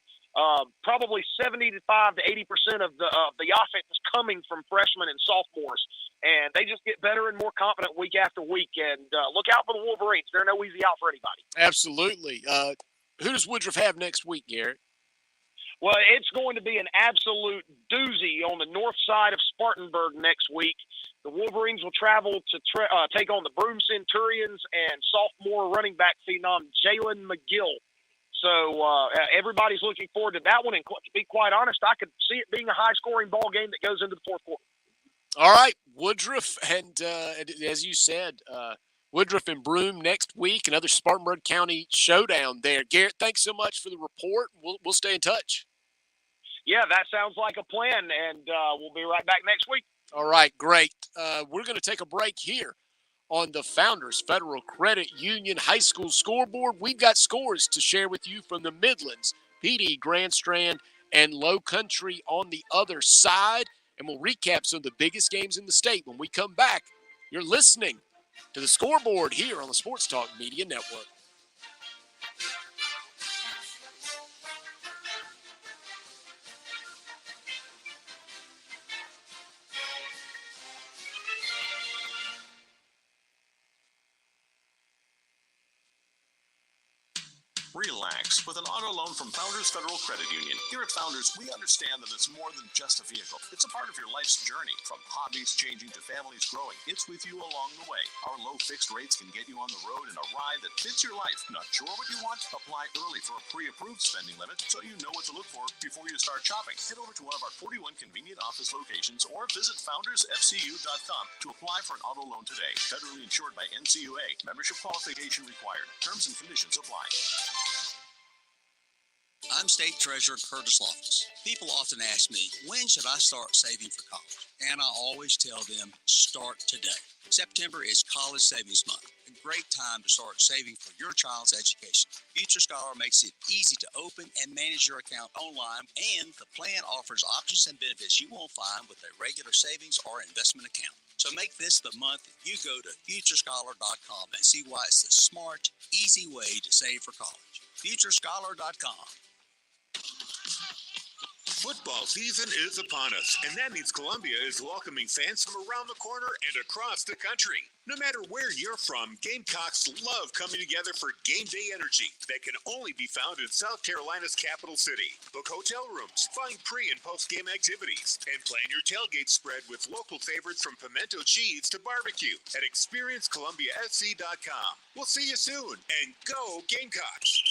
probably 75 to 80% of the offense is coming from freshmen and sophomores, and they just get better and more confident week after week. And look out for the Wolverines; they're no easy out for anybody. Absolutely. Who does Woodruff have next week, Garrett? Well, it's going to be an absolute doozy on the north side of Spartanburg next week. The Wolverines will travel to take on the Broome Centurions and sophomore running back phenom Jalen McGill. So everybody's looking forward to that one. And to be quite honest, I could see it being a high-scoring ball game that goes into the fourth quarter. All right, Woodruff, and as you said, Woodruff and Broome next week, another Spartanburg County showdown there. Garrett, thanks so much for the report. We'll stay in touch. Yeah, that sounds like a plan, and we'll be right back next week. All right, great. We're going to take a break here on the Founders Federal Credit Union High School Scoreboard. We've got scores to share with you from the Midlands, PD, Grand Strand, and Low Country on the other side, and we'll recap some of the biggest games in the state. When we come back, you're listening to the Scoreboard here on the Sports Talk Media Network. Relax with an auto loan from Founders Federal Credit Union. Here at Founders, we understand that it's more than just a vehicle. It's a part of your life's journey. From hobbies changing to families growing, it's with you along the way. Our low fixed rates can get you on the road in a ride that fits your life. Not sure what you want? Apply early for a pre-approved spending limit so you know what to look for before you start shopping. Head over to one of our 41 convenient office locations or visit foundersfcu.com to apply for an auto loan today. Federally insured by NCUA. Membership qualification required. Terms and conditions apply. I'm State Treasurer Curtis Loftus. People often ask me, when should I start saving for college? And I always tell them, start today. September is College Savings Month, a great time to start saving for your child's education. Future Scholar makes it easy to open and manage your account online, and the plan offers options and benefits you won't find with a regular savings or investment account. So make this the month that you go to futurescholar.com and see why it's the smart, easy way to save for college. futurescholar.com. Football season is upon us, and that means Columbia is welcoming fans from around the corner and across the country. No matter where you're from, Gamecocks love coming together for game day energy that can only be found in South Carolina's capital city. Book hotel rooms, find pre- and post-game activities, and plan your tailgate spread with local favorites from pimento cheese to barbecue at experiencecolumbiasc.com. We'll see you soon, and go Gamecocks!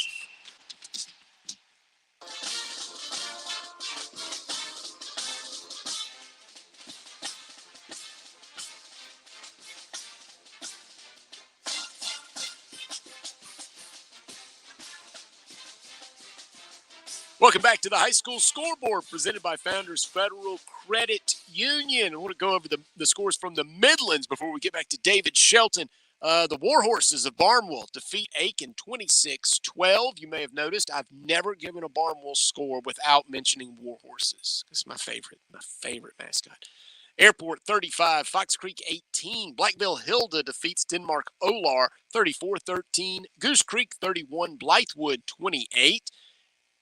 Welcome back to the High School Scoreboard presented by Founders Federal Credit Union. I want to go over the scores from the Midlands before we get back to David Shelton. The Warhorses of Barnwell defeat Aiken 26-12. You may have noticed I've never given a Barnwell score without mentioning Warhorses. This is my favorite mascot. Airport 35, Fox Creek 18. Blackville Hilda defeats Denmark Olar 34-13. Goose Creek 31, Blythewood 28.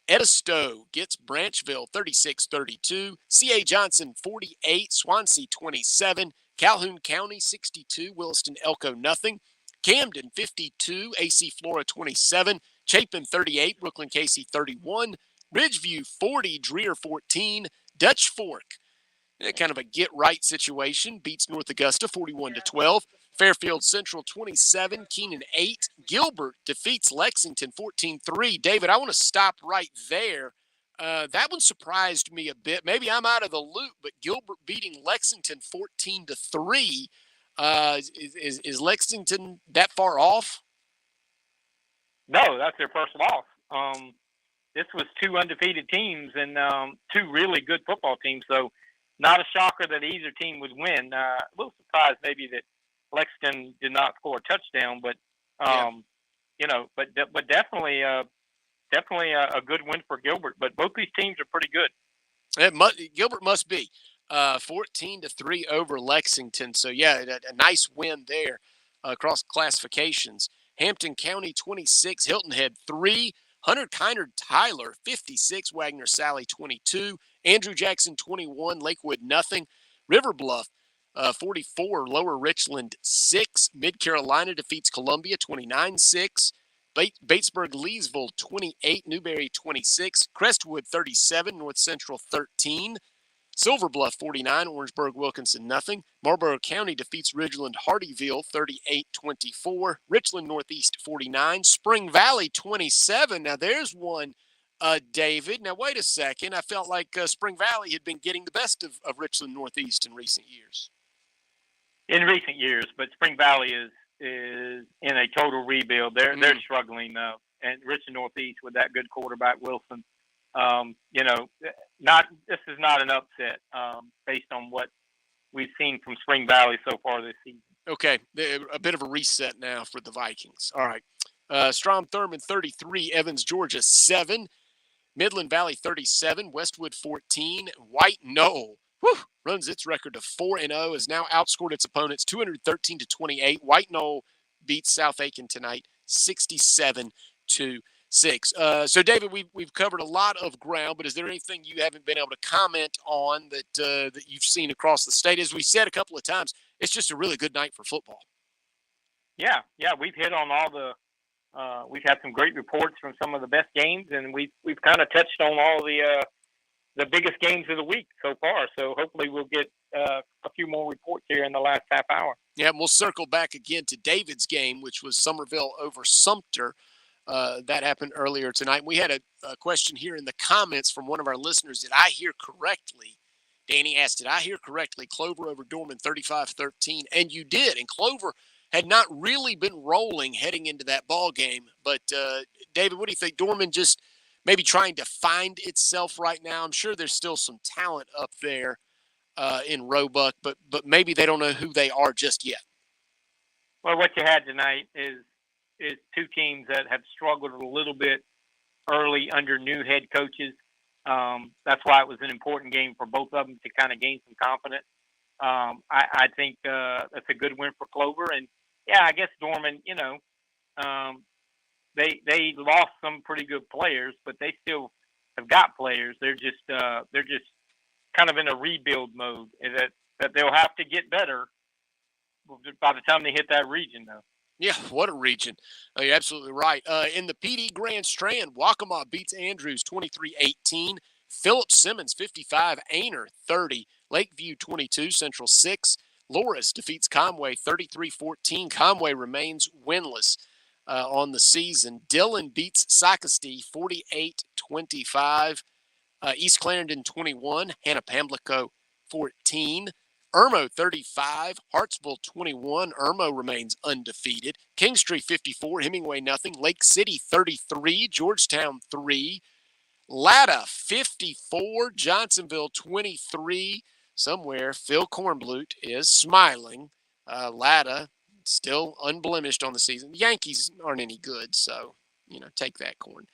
Edisto gets Branchville 36-32. C.A. Johnson 48, Swansea 27. Calhoun County 62, Williston Elko nothing. Camden 52, AC Flora 27. Chapin 38, Brooklyn Casey 31. Ridgeview 40, Dreer 14. Dutch Fork, kind of a get-right situation, beats North Augusta 41-12. Fairfield Central 27, Keenan 8. Gilbert defeats Lexington 14-3. David, I want to stop right there. That one surprised me a bit. Maybe I'm out of the loop, but Gilbert beating Lexington 14-3. Is Lexington that far off? No, that's their first loss. This was two undefeated teams and two really good football teams, so not a shocker that either team would win. A little surprised maybe that Lexington did not score a touchdown, but but definitely a good win for Gilbert. But both these teams are pretty good. Gilbert must be 14-3 over Lexington. So yeah, a nice win there across classifications. Hampton County 26, Hilton Head 3. Hunter Kynard Tyler 56, Wagner Sally 22. Andrew Jackson 21, Lakewood nothing. River Bluff 44, Lower Richland 6. Mid Carolina defeats Columbia 29-6. Batesburg Leesville 28, Newberry 26. Crestwood 37, North Central 13. Silver Bluff 49, Orangeburg Wilkinson nothing. Marlboro County defeats Ridgeland Hardyville 38-24. Richland Northeast 49. Spring Valley 27. Now there's one, David. Now wait a second. I felt like Spring Valley had been getting the best of Richland Northeast in recent years. In recent years, but Spring Valley is in a total rebuild. They're struggling, and Richland Northeast with that good quarterback Wilson. This is not an upset based on what we've seen from Spring Valley so far this season. Okay, a bit of a reset now for the Vikings. All right, Strom Thurmond 33, Evans Georgia 7, Midland Valley 37, Westwood 14, White Knoll runs its record to 4-0, has now outscored its opponents 213-28. White Knoll beats South Aiken tonight 67-6. So, David, we've covered a lot of ground, but is there anything you haven't been able to comment on that you've seen across the state? As we said a couple of times, it's just a really good night for football. Yeah, we've hit on all the we've had some great reports from some of the best games, and we've kind of touched on all the biggest games of the week so far. So hopefully we'll get a few more reports here in the last half hour. Yeah, and we'll circle back again to David's game, which was Somerville over Sumter. That happened earlier tonight. We had a question here in the comments from one of our listeners. Did I hear correctly? Danny asked, did I hear correctly? Clover over Dorman 35-13. And you did. And Clover had not really been rolling heading into that ball game. But, David, what do you think? Dorman just maybe trying to find itself right now? I'm sure there's still some talent up there in Roebuck, but maybe they don't know who they are just yet. Well, what you had tonight is two teams that have struggled a little bit early under new head coaches. That's why it was an important game for both of them to kind of gain some confidence. I think that's a good win for Clover. And, yeah, I guess Dorman, they lost some pretty good players, but they still have got players. They're just kind of in a rebuild mode that they'll have to get better by the time they hit that region, though. Yeah, what a region. You're absolutely right. In the PD Grand Strand, Waccamaw beats Andrews 23-18. Philip Simmons 55, Ainer 30, Lakeview 22, Central 6. Loris defeats Conway 33-14. Conway remains winless on the season. Dillon beats Sacastee 48-25. East Clarendon 21, Hannah Pamblico 14. Irmo 35, Hartsville 21. Irmo remains undefeated. Kingstree 54, Hemingway nothing. Lake City 33, Georgetown 3. Latta 54, Johnsonville 23. Somewhere Phil Kornblut is smiling. Latta still unblemished on the season. The Yankees aren't any good, so take that, Corn.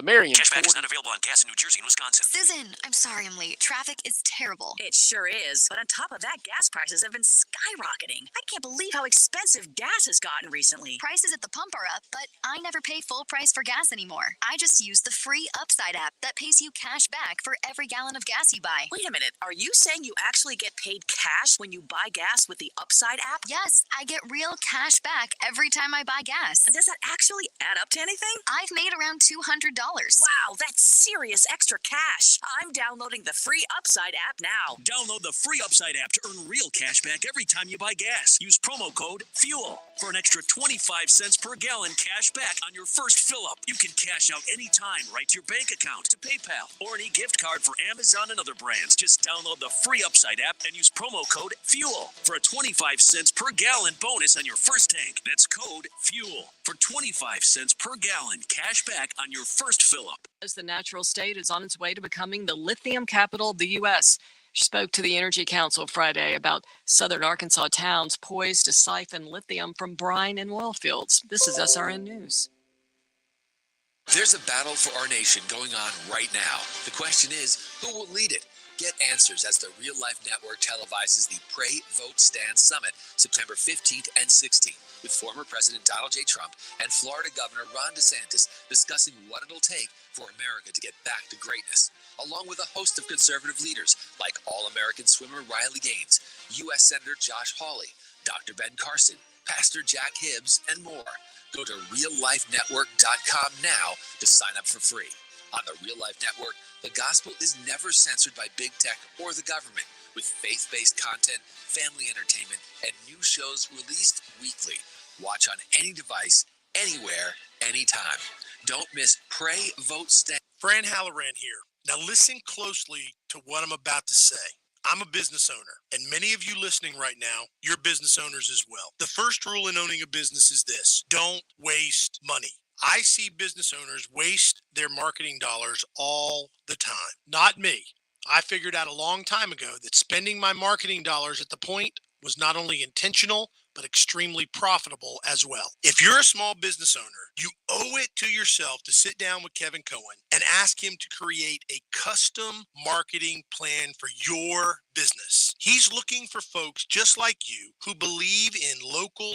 Marion. Cashback is not available on gas in New Jersey and Wisconsin. Susan, I'm sorry I'm late. Traffic is terrible. It sure is. But on top of that, gas prices have been skyrocketing. I can't believe how expensive gas has gotten recently. Prices at the pump are up, but I never pay full price for gas anymore. I just use the free Upside app that pays you cash back for every gallon of gas you buy. Wait a minute. Are you saying you actually get paid cash when you buy gas with the Upside app? Yes, I get real cash back every time I buy gas. And does that actually add up to anything? I've made around $200. Wow, that's serious extra cash. I'm downloading the free Upside app now. Download the free Upside app to earn real cash back every time you buy gas. Use promo code FUEL for an extra 25 cents per gallon cash back on your first fill-up. You can cash out anytime right to your bank account, to PayPal, or any gift card for Amazon and other brands. Just download the free Upside app and use promo code FUEL for a 25 cents per gallon bonus on your first tank. That's code FUEL for 25 cents per gallon cash back on your first fill-up. As the natural state is on its way to becoming the lithium capital of the U.S. She spoke to the Energy Council Friday about southern Arkansas towns poised to siphon lithium from brine and oil fields. This is SRN News. There's a battle for our nation going on right now. The question is, who will lead it? Get answers as the Real Life Network televises the Pray, Vote, Stand Summit September 15th and 16th with former President Donald J. Trump and Florida Governor Ron DeSantis discussing what it'll take for America to get back to greatness, along with a host of conservative leaders like All-American swimmer Riley Gaines, U.S. Senator Josh Hawley, Dr. Ben Carson, Pastor Jack Hibbs, and more. Go to reallifenetwork.com now to sign up for free. On the Real Life Network, the gospel is never censored by big tech or the government, with faith-based content, family entertainment, and new shows released weekly. Watch on any device, anywhere, anytime. Don't miss Pray, Vote, Stand. Fran Halloran here. Now listen closely to what I'm about to say. I'm a business owner, and many of you listening right now, you're business owners as well. The first rule in owning a business is this: don't waste money. I see business owners waste their marketing dollars all the time. Not me. I figured out a long time ago that spending my marketing dollars at the point was not only intentional, but extremely profitable as well. If you're a small business owner, you owe it to yourself to sit down with Kevin Cohen and ask him to create a custom marketing plan for your business. He's looking for folks just like you who believe in local,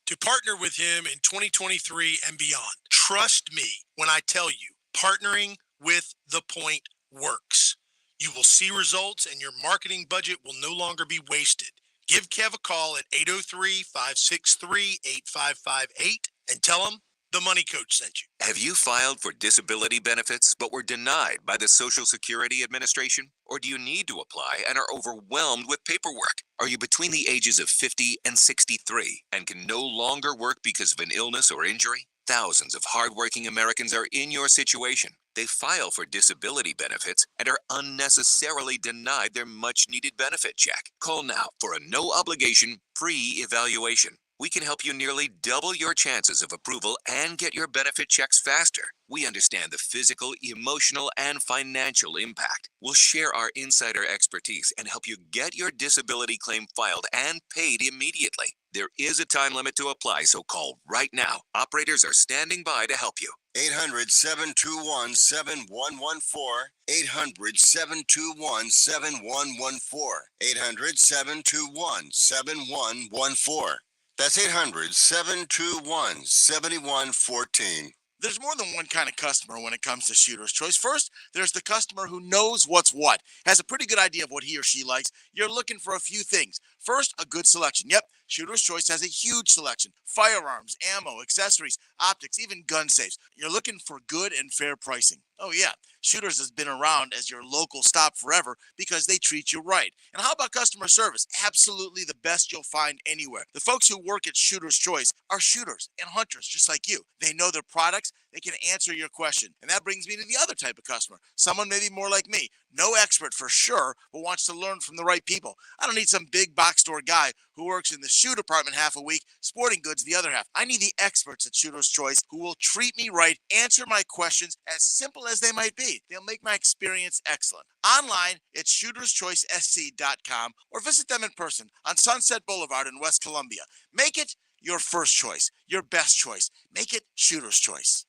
to partner with him in 2023 and beyond. Trust me when I tell you, partnering with The Point works. You will see results and your marketing budget will no longer be wasted. Give Kev a call at 803-563-8558 and tell him The Money Coach sent you. Have you filed for disability benefits but were denied by the Social Security Administration? Or do you need to apply and are overwhelmed with paperwork? Are you between the ages of 50 and 63 and can no longer work because of an illness or injury? Thousands of hardworking Americans are in your situation. They file for disability benefits and are unnecessarily denied their much-needed benefit check. Call now for a no-obligation pre-evaluation. We can help you nearly double your chances of approval and get your benefit checks faster. We understand the physical, emotional, and financial impact. We'll share our insider expertise and help you get your disability claim filed and paid immediately. There is a time limit to apply, so call right now. Operators are standing by to help you. 800-721-7114. 800-721-7114. 800-721-7114. That's 800-721-7114. There's more than one kind of customer when it comes to Shooter's Choice. First, there's the customer who knows what's what, has a pretty good idea of what he or she likes. You're looking for a few things. First, a good selection. Yep, Shooter's Choice has a huge selection. Firearms, ammo, accessories, optics, even gun safes. You're looking for good and fair pricing. Oh yeah, Shooters has been around as your local stop forever because they treat you right. And how about customer service? Absolutely the best you'll find anywhere. The folks who work at Shooter's Choice are shooters and hunters just like you. They know their products. They can answer your question. And that brings me to the other type of customer. Someone maybe more like me. No expert for sure, but wants to learn from the right people. I don't need some big box store guy who works in the shoe department half a week, sporting goods the other half. I need the experts at Shooter's Choice who will treat me right, answer my questions as simple as they might be. They'll make my experience excellent. Online, it's shooterschoicesc.com or visit them in person on Sunset Boulevard in West Columbia. Make it your first choice, your best choice. Make it Shooter's Choice.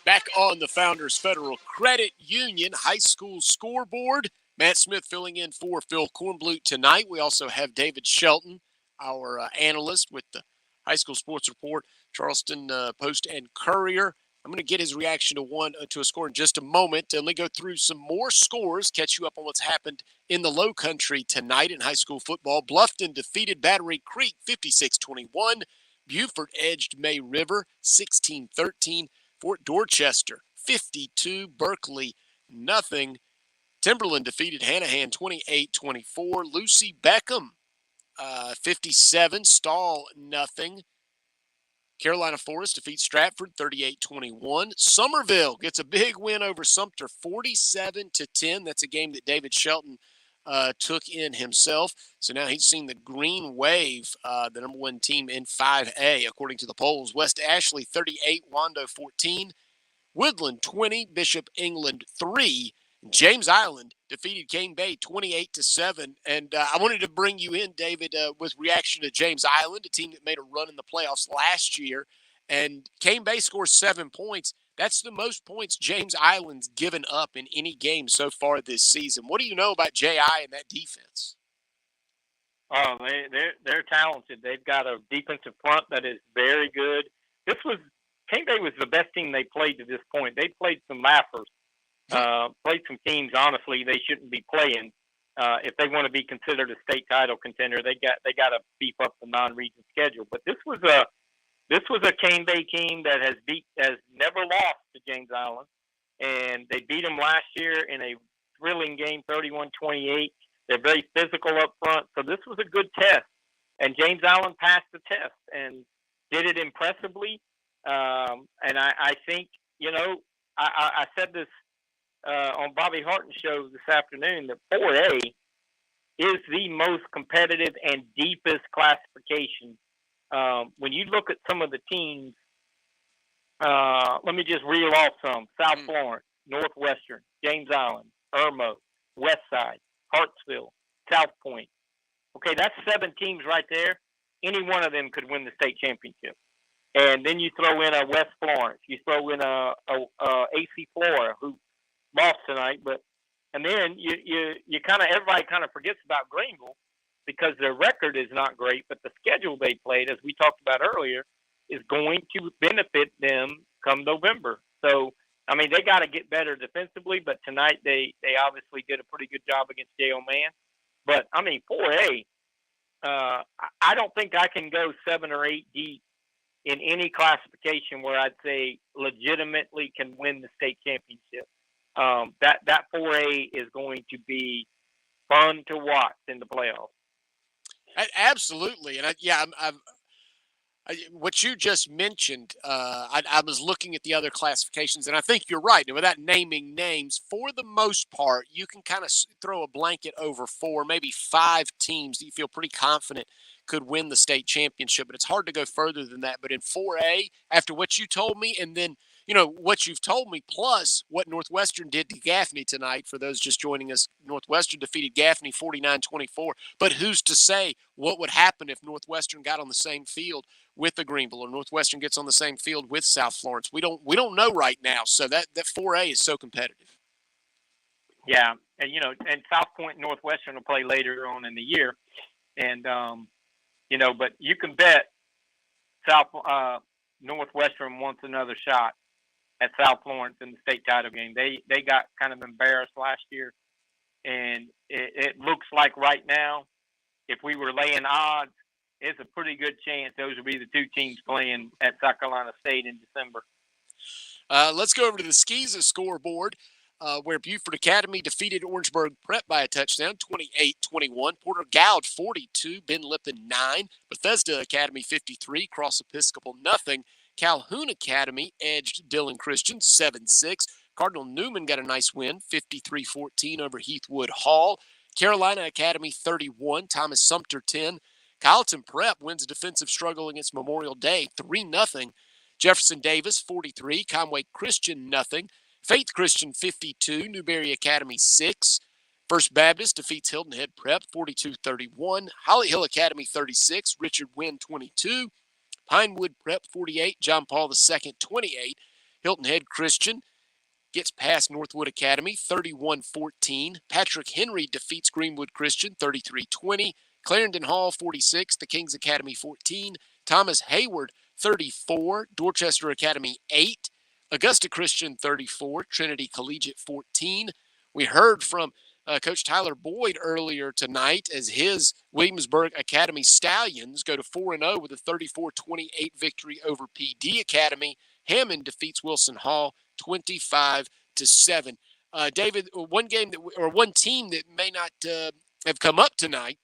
Back on the Founders Federal Credit Union High School Scoreboard. Matt Smith filling in for Phil Kornblut tonight. We also have David Shelton, our analyst with the High School Sports Report, Charleston Post and Courier. I'm going to get his reaction to a score in just a moment. Let me go through some more scores, catch you up on what's happened in the Low Country tonight in high school football. Bluffton defeated Battery Creek 56-21. Buford edged May River 16-13. Fort Dorchester 52, Berkeley nothing. Timberland defeated Hanahan 28-24. Lucy Beckham 57, Stall nothing. Carolina Forest defeats Stratford 38-21. Somerville gets a big win over Sumter 47-10. That's a game that David Shelton took in himself. So now he's seen the green wave, the number one team in 5A, according to the polls. West Ashley 38, Wando 14. Woodland 20, Bishop England 3. James Island defeated Cane Bay 28-7. And I wanted to bring you in, David, with reaction to James Island, a team that made a run in the playoffs last year. And Cane Bay scores 7 points. That's the most points James Island's given up in any game so far this season. What do you know about J.I. and that defense? Oh, they're talented. They've got a defensive front that is very good. Cane Bay was the best team they played to this point. They played some laughers, played some teams. Honestly, they shouldn't be playing. If they want to be considered a state title contender, they got to beef up the non-region schedule. But this was a Cane Bay team that has never lost to James Island, and they beat them last year in a thrilling game, 31-28. They're very physical up front, so this was a good test. And James Island passed the test and did it impressively. And I think, I said this on Bobby Harton's show this afternoon, that 4A is the most competitive and deepest classification. When you look at some of the teams, let me just reel off some. South Florence, Northwestern, James Island, Irmo, Westside, Hartsville, South Point. Okay, that's 7 teams right there. Any one of them could win the state championship. And then you throw in a West Florence. You throw in a AC Flora, who lost tonight. And then you everybody kind of forgets about Greenville, because their record is not great, but the schedule they played, as we talked about earlier, is going to benefit them come November. So, I mean, they got to get better defensively, but tonight they obviously did a pretty good job against J.O. Man. But, I mean, 4A, I don't think I can go 7 or 8 deep in any classification where I'd say legitimately can win the state championship. That 4A is going to be fun to watch in the playoffs. Absolutely, and what you just mentioned, I was looking at the other classifications, and I think you're right. And without naming names, for the most part, you can kind of throw a blanket over 4, maybe 5 teams that you feel pretty confident could win the state championship. But it's hard to go further than that. But in 4A, after what you told me, and then what you've told me, plus what Northwestern did to Gaffney tonight, for those just joining us, Northwestern defeated Gaffney 49-24. But who's to say what would happen if Northwestern got on the same field with the Greenville, or Northwestern gets on the same field with South Florence? We don't know right now. So that 4A is so competitive. Yeah, and and South Point and Northwestern will play later on in the year, and but you can bet Northwestern wants another shot at South Florence in the state title game. They got kind of embarrassed last year, and it looks like right now, if we were laying odds, it's a pretty good chance those will be the 2 teams playing at South Carolina State in December. Let's go over to the Skeeza scoreboard, where Buford Academy defeated Orangeburg Prep by a touchdown, 28-21. Porter Goud, 42. Ben Lipton, 9. Bethesda Academy, 53. Cross Episcopal, nothing. Calhoun Academy edged Dillon Christian, 7-6. Cardinal Newman got a nice win, 53-14 over Heathwood Hall. Carolina Academy, 31. Thomas Sumter, 10. Carleton Prep wins a defensive struggle against Memorial Day, 3-0. Jefferson Davis, 43. Conway Christian, nothing. Faith Christian, 52. Newberry Academy, 6. First Baptist defeats Hilton Head Prep, 42-31. Holly Hill Academy, 36. Richard Wynn, 22. Pinewood Prep, 48. John Paul II, 28. Hilton Head Christian gets past Northwood Academy, 31-14. Patrick Henry defeats Greenwood Christian, 33-20. Clarendon Hall, 46. The Kings Academy, 14. Thomas Hayward, 34. Dorchester Academy, 8. Augusta Christian, 34. Trinity Collegiate, 14. We heard from Coach Tyler Boyd earlier tonight as his Williamsburg Academy Stallions go to 4-0 with a 34-28 victory over PD Academy. Hammond defeats Wilson Hall 25-7. David, one team that may not have come up tonight,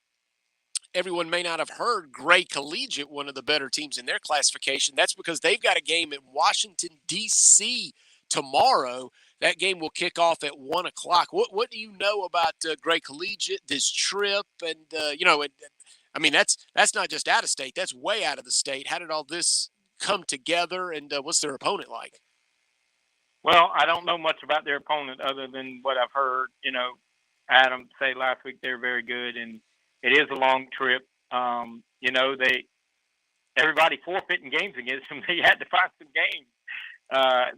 everyone may not have heard, Gray Collegiate, one of the better teams in their classification. That's because they've got a game in Washington, D.C. tomorrow. That game will kick off at 1 o'clock. What do you know about Gray Collegiate, this trip? And, I mean, that's not just out of state. That's way out of the state. How did all this come together, and what's their opponent like? Well, I don't know much about their opponent other than what I've heard, Adam say last week. They're very good, and it is a long trip. Everybody forfeiting games against them. They had to find some games.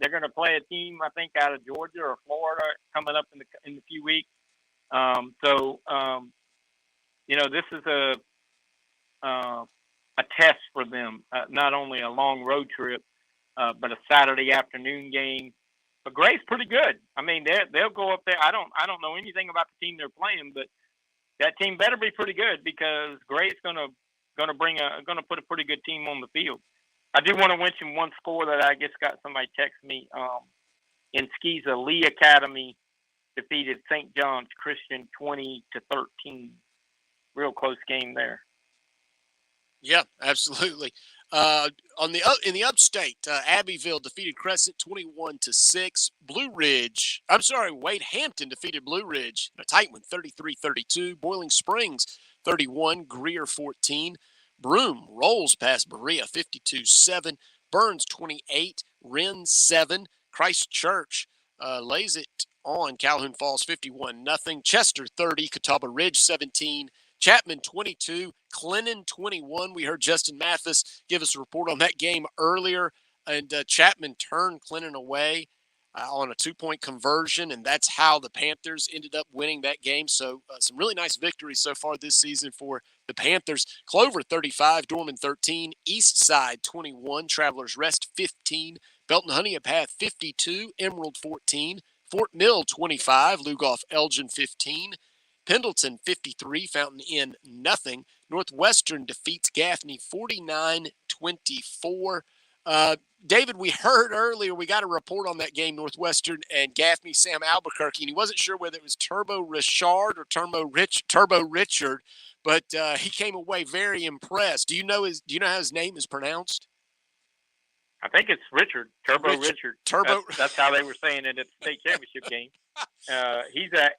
They're going to play a team, I think, out of Georgia or Florida coming up in a few weeks. This is a test for them. Not only a long road trip, but a Saturday afternoon game. But Gray's pretty good. I mean, they'll go up there. I don't know anything about the team they're playing, but that team better be pretty good because Gray's going to put a pretty good team on the field. I do want to mention one score that I just got somebody text me. In Skeeza, Lee Academy defeated St. John's Christian 20-13. Real close game there. Yeah, absolutely. In the upstate, Abbeville defeated Crescent 21-6. Wade Hampton defeated Blue Ridge, a tight one, 33-32. Boiling Springs 31, Greer 14. Broome rolls past Berea 52-7. Burns 28, Wren 7. Christ Church lays it on Calhoun Falls 51-0. Chester 30, Catawba Ridge 17. Chapman 22, Clennon 21. We heard Justin Mathis give us a report on that game earlier, and Chapman turned Clennon away. on a 2-point conversion, and that's how the Panthers ended up winning that game. So some really nice victories so far this season for the Panthers. Clover 35, Dorman 13, East Side 21, Travelers Rest 15, Belton Honeypath 52, Emerald 14, Fort Mill 25, Lugoff Elgin 15, Pendleton 53, Fountain Inn nothing. Northwestern defeats Gaffney 49-24. David, we heard earlier, we got a report on that game, Northwestern and Gaffney, Sam Albuquerque, and he wasn't sure whether it was Turbo Richard or Turbo Richard, but he came away very impressed. Do you know how his name is pronounced? I think it's Richard, Richard. That's how they were saying it at the state championship game.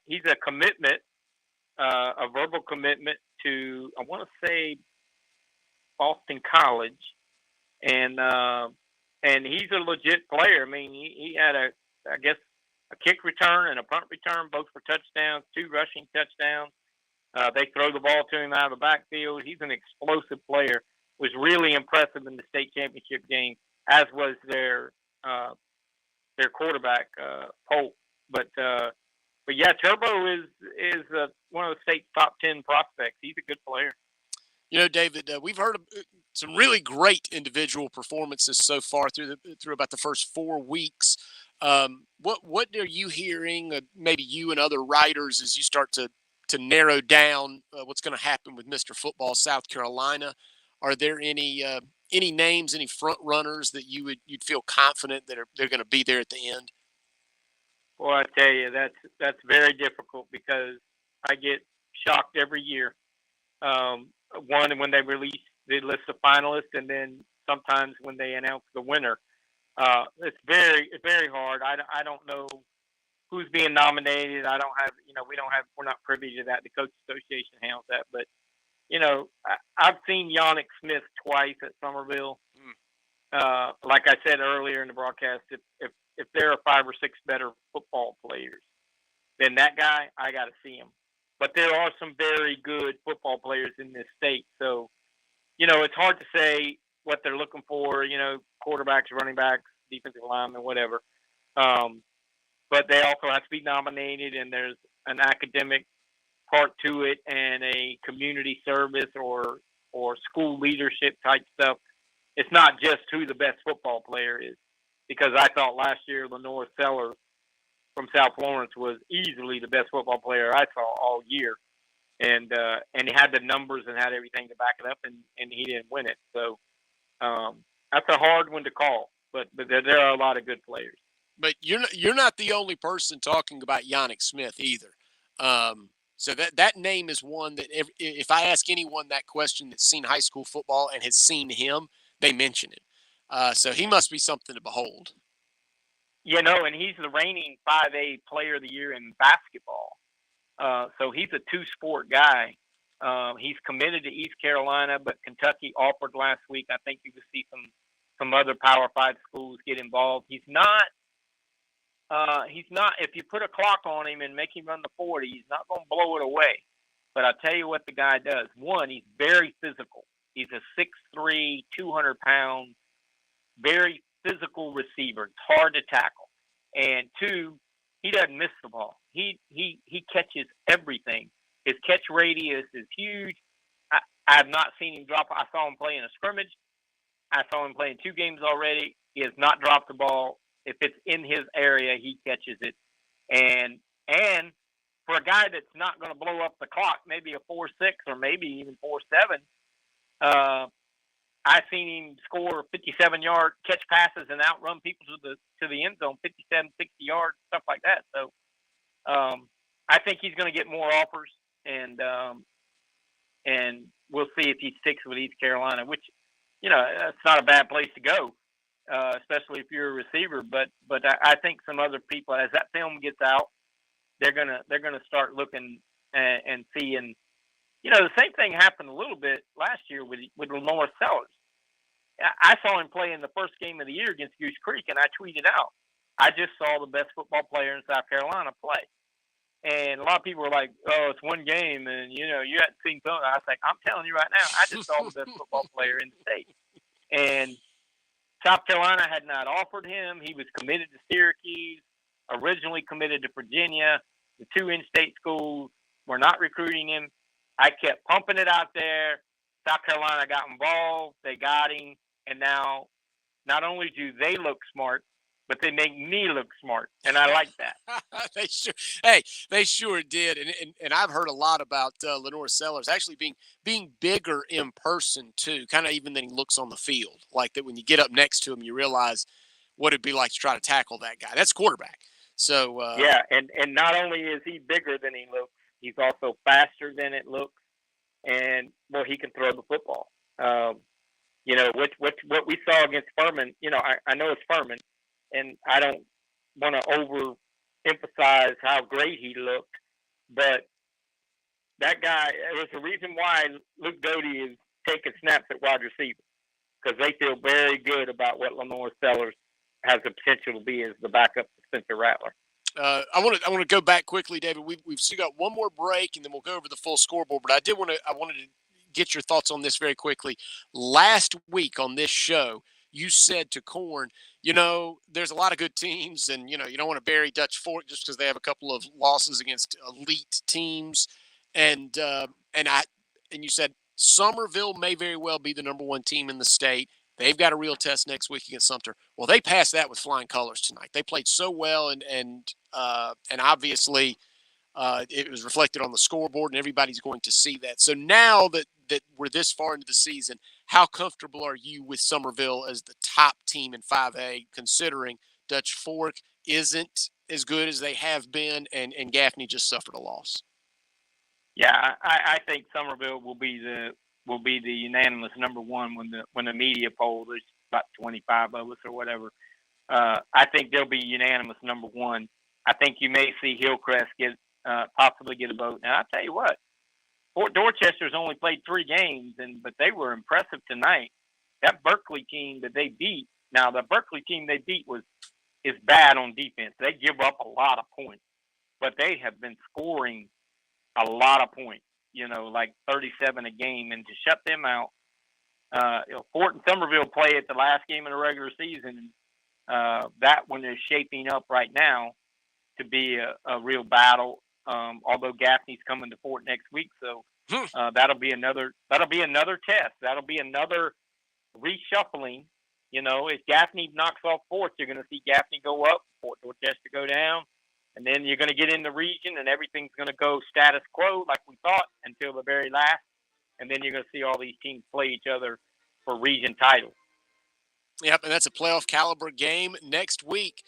He's a commitment, a verbal commitment to, I want to say, Boston College, and he's a legit player. I mean, he had a kick return and a punt return, both for touchdowns, 2 rushing touchdowns. They throw the ball to him out of the backfield. He's an explosive player. Was really impressive in the state championship game, as was their quarterback, Polk. But yeah, Turbo is one of the state's top 10 prospects. He's a good player. You know, David, we've heard of some really great individual performances so far through about the first 4 weeks. What are you hearing? Maybe you and other writers, as you start to narrow down what's going to happen with Mr. Football South Carolina. Are there any names, any front runners that you'd feel confident that they're going to be there at the end? Well, I tell you, that's very difficult because I get shocked every year. One, when they release the list of finalists, and then sometimes when they announce the winner. It's very hard. I don't know who's being nominated. I don't have, we're not privy to that. The Coach Association handles that. But, I've seen Yannick Smith twice at Somerville. Like I said earlier in the broadcast, if there are 5 or 6 better football players than that guy, I got to see him. But there are some very good football players in this state. So, it's hard to say what they're looking for, quarterbacks, running backs, defensive linemen, whatever. But they also have to be nominated, and there's an academic part to it and a community service or school leadership type stuff. It's not just who the best football player is, because I thought last year Lenore Sellers from South Florence was easily the best football player I saw all year. And he had the numbers and had everything to back it up, and he didn't win it. So that's a hard one to call, but there are a lot of good players. But you're not the only person talking about Yannick Smith either. So that name is one that if I ask anyone that question that's seen high school football and has seen him, they mention him. So he must be something to behold. And he's the reigning 5A Player of the Year in basketball. So he's a 2-sport guy. He's committed to East Carolina, but Kentucky offered last week. I think you will see some other Power 5 schools get involved. He's not, if you put a clock on him and make him run the 40, he's not going to blow it away. But I'll tell you what the guy does. One, he's very physical. He's a 6'3", 200-pound, very physical receiver. It's hard to tackle. And 2, he doesn't miss the ball. He catches everything. His catch radius is huge. I have not seen him drop. I saw him play in a scrimmage. I saw him play in 2 games already. He has not dropped the ball. If it's in his area, he catches it. And for a guy that's not going to blow up the clock, maybe a 4.6 or maybe even 4.7, I've seen him score 57-yard catch passes and outrun people to the end zone, 57, 60 yards, stuff like that. So I think he's going to get more offers, and we'll see if he sticks with East Carolina, which that's not a bad place to go, especially if you're a receiver. But I think some other people, as that film gets out, they're gonna start looking and seeing. The same thing happened a little bit last year with Lenore Sellers. I saw him play in the first game of the year against Goose Creek, and I tweeted out, I just saw the best football player in South Carolina play. And a lot of people were like, oh, it's one game, and, you hadn't seen something. I was like, I'm telling you right now, I just saw the best football player in the state. And South Carolina had not offered him. He was committed to Syracuse, originally committed to Virginia. The two in-state schools were not recruiting him. I kept pumping it out there. South Carolina got involved. They got him. And now not only do they look smart, but they make me look smart. And I like that. They sure did. And I've heard a lot about Lenore Sellers actually being bigger in person, too, kind of even than he looks on the field. Like that when you get up next to him, you realize what it'd be like to try to tackle that guy. That's quarterback. So yeah, and not only is he bigger than he looks, he's also faster than it looks, and well, he can throw the football. You know what we saw against Furman. You know, I know it's Furman, and I don't want to overemphasize how great he looked, but that guy. There's a reason why Luke Doty is taking snaps at wide receiver because they feel very good about what Lenore Sellers has the potential to be as the backup to Spencer Rattler. I want to go back quickly, David. We've still got one more break, and then we'll go over the full scoreboard. But I wanted to get your thoughts on this very quickly. Last week on this show, you said to Corn, you know, there's a lot of good teams, and you know you don't want to bury Dutch Fork just because they have a couple of losses against elite teams, and you said Summerville may very well be the number one team in the state. They've got a real test next week against Sumter. Well, they passed that with flying colors tonight. They played so well, and obviously it was reflected on the scoreboard, and everybody's going to see that. So now that we're this far into the season, how comfortable are you with Summerville as the top team in 5A, considering Dutch Fork isn't as good as they have been, and Gaffney just suffered a loss? Yeah, I think Summerville will be the unanimous number one when the media poll, there's about 25 of us or whatever. I think they'll be unanimous number one. I think you may see Hillcrest possibly get a vote. Now I'll tell you what, Fort Dorchester's only played 3 games, but they were impressive tonight. That Berkeley team that they beat. Now the Berkeley team they beat is bad on defense. They give up a lot of points, but they have been scoring a lot of points. You know, like 37 a game, and to shut them out. Fort and Summerville play at the last game of the regular season. That one is shaping up right now to be a real battle. Although Gaffney's coming to Fort next week, so that'll be another test. That'll be another reshuffling. You know, if Gaffney knocks off Fort, you're going to see Gaffney go up, Fort Dorchester go down. And then you're going to get in the region, and everything's going to go status quo like we thought until the very last. And then you're going to see all these teams play each other for region titles. Yep, and that's a playoff caliber game next week.